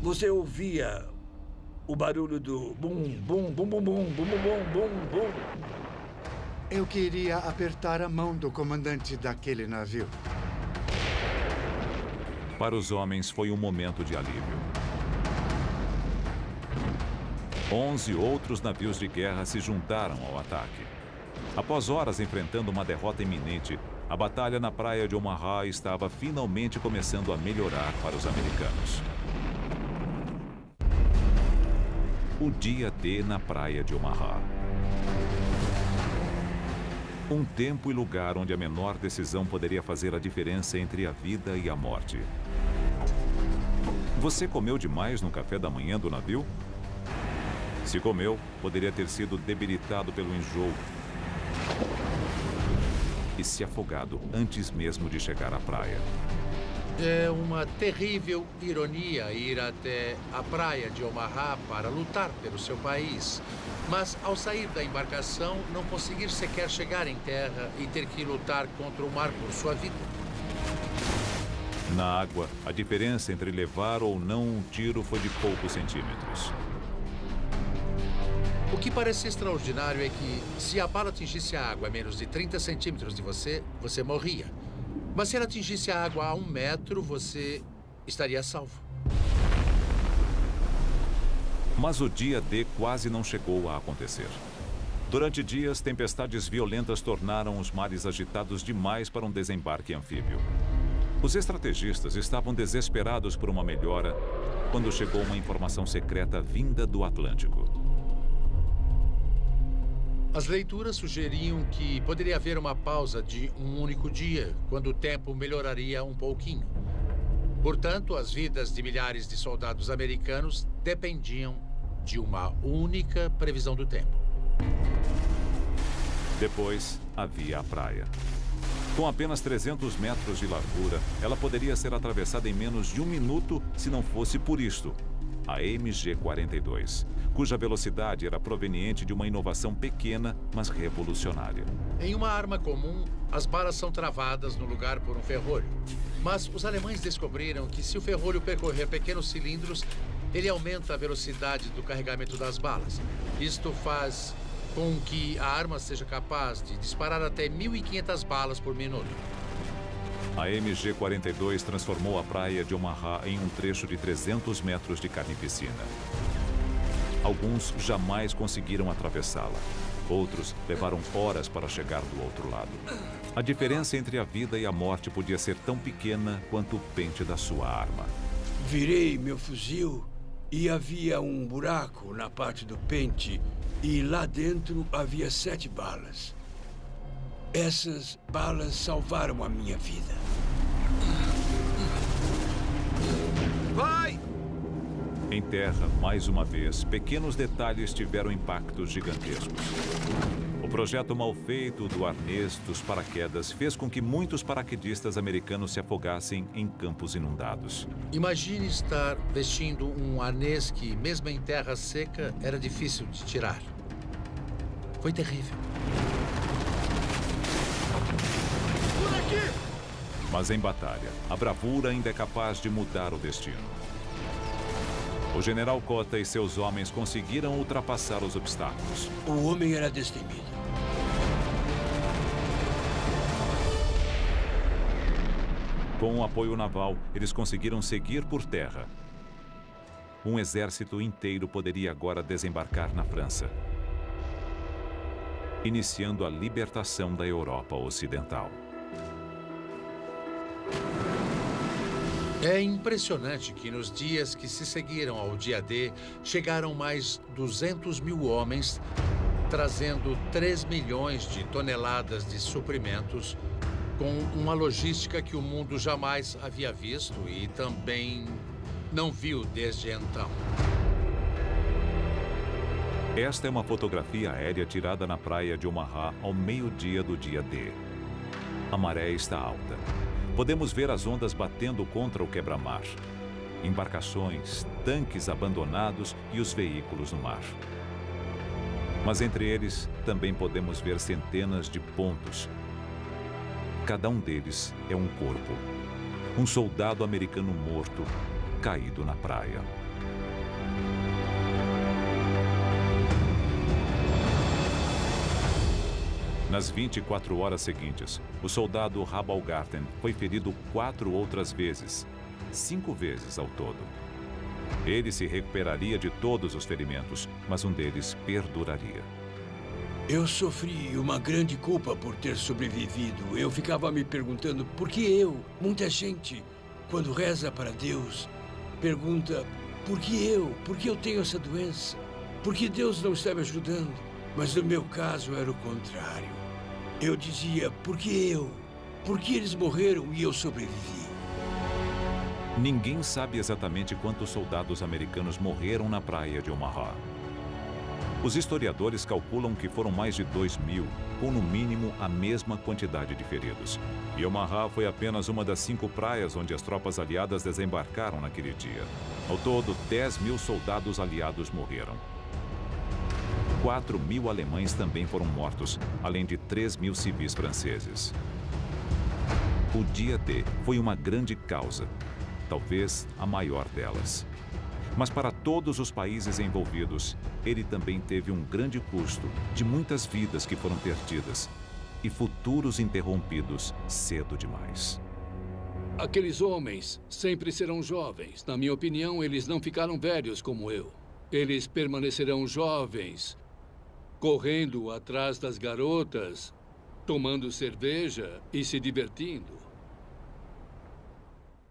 Você ouvia o barulho do bum, bum, bum, bum, bum, bum, bum, bum, bum. Eu queria apertar a mão do comandante daquele navio. Para os homens, foi um momento de alívio. 11 outros navios de guerra se juntaram ao ataque. Após horas enfrentando uma derrota iminente, a batalha na praia de Omaha estava finalmente começando a melhorar para os americanos. O dia D na praia de Omaha. Um tempo e lugar onde a menor decisão poderia fazer a diferença entre a vida e a morte. Você comeu demais no café da manhã do navio? Se comeu, poderia ter sido debilitado pelo enjoo e se afogado antes mesmo de chegar à praia. É uma terrível ironia ir até a praia de Omaha para lutar pelo seu país, mas ao sair da embarcação não conseguir sequer chegar em terra e ter que lutar contra o mar por sua vida. Na água, a diferença entre levar ou não um tiro foi de poucos centímetros. O que parece extraordinário é que, se a bala atingisse a água a menos de 30 centímetros de você, você morria. Mas se ela atingisse a água a 1 metro, você estaria salvo. Mas o dia D quase não chegou a acontecer. Durante dias, tempestades violentas tornaram os mares agitados demais para um desembarque anfíbio. Os estrategistas estavam desesperados por uma melhora quando chegou uma informação secreta vinda do Atlântico. As leituras sugeriam que poderia haver uma pausa de um único dia, quando o tempo melhoraria um pouquinho. Portanto, as vidas de milhares de soldados americanos dependiam de uma única previsão do tempo. Depois, havia a praia. Com apenas 300 metros de largura, ela poderia ser atravessada em menos de 1 minuto se não fosse por isto: a MG-42, cuja velocidade era proveniente de uma inovação pequena, mas revolucionária. Em uma arma comum, as balas são travadas no lugar por um ferrolho. Mas os alemães descobriram que se o ferrolho percorrer pequenos cilindros, ele aumenta a velocidade do carregamento das balas. Isto faz com que a arma seja capaz de disparar até 1.500 balas por minuto. A MG-42 transformou a praia de Omaha em um trecho de 300 metros de carnificina. Alguns jamais conseguiram atravessá-la. Outros levaram horas para chegar do outro lado. A diferença entre a vida e a morte podia ser tão pequena quanto o pente da sua arma. Virei meu fuzil e havia um buraco na parte do pente e lá dentro havia 7 balas. Essas balas salvaram a minha vida. Vai! Em terra, mais uma vez, pequenos detalhes tiveram impactos gigantescos. O O projeto mal feito do arnês dos paraquedas fez com que muitos paraquedistas americanos se afogassem em campos inundados. Imagine estar vestindo um arnês que, mesmo em terra seca, era difícil de tirar. Foi terrível. Por aqui! Mas em batalha, a bravura ainda é capaz de mudar o destino. O general Cota e seus homens conseguiram ultrapassar os obstáculos. O homem era destemido. Com o apoio naval, eles conseguiram seguir por terra. Um exército inteiro poderia agora desembarcar na França, iniciando a libertação da Europa Ocidental. É impressionante que nos dias que se seguiram ao dia D, chegaram mais 200 mil homens, trazendo 3 milhões de toneladas de suprimentos, com uma logística que o mundo jamais havia visto e também não viu desde então. Esta é uma fotografia aérea tirada na praia de Omaha ao meio-dia do dia D. A maré está alta. Podemos ver as ondas batendo contra o quebra-mar. Embarcações, tanques abandonados e os veículos no mar. Mas entre eles também podemos ver centenas de pontos. Cada um deles é um corpo. Um soldado americano morto, caído na praia. Nas 24 horas seguintes, o soldado Rabalgarten foi ferido 4 outras vezes, 5 vezes ao todo. Ele se recuperaria de todos os ferimentos, mas um deles perduraria. Eu sofri uma grande culpa por ter sobrevivido. Eu ficava me perguntando por que eu, muita gente, quando reza para Deus, pergunta por que eu tenho essa doença? Por que Deus não está me ajudando? Mas no meu caso era o contrário. Eu dizia, por que eu? Por que eles morreram e eu sobrevivi? Ninguém sabe exatamente quantos soldados americanos morreram na praia de Omaha. Os historiadores calculam que foram mais de 2.000, com no mínimo a mesma quantidade de feridos. E Omaha foi apenas uma das 5 praias onde as tropas aliadas desembarcaram naquele dia. Ao todo, 10.000 soldados aliados morreram. 4.000 alemães também foram mortos, além de 3.000 civis franceses. O dia D foi uma grande causa, talvez a maior delas. Mas para todos os países envolvidos, ele também teve um grande custo de muitas vidas que foram perdidas e futuros interrompidos cedo demais. Aqueles homens sempre serão jovens. Na minha opinião, eles não ficaram velhos como eu. Eles permanecerão jovens, correndo atrás das garotas, tomando cerveja e se divertindo.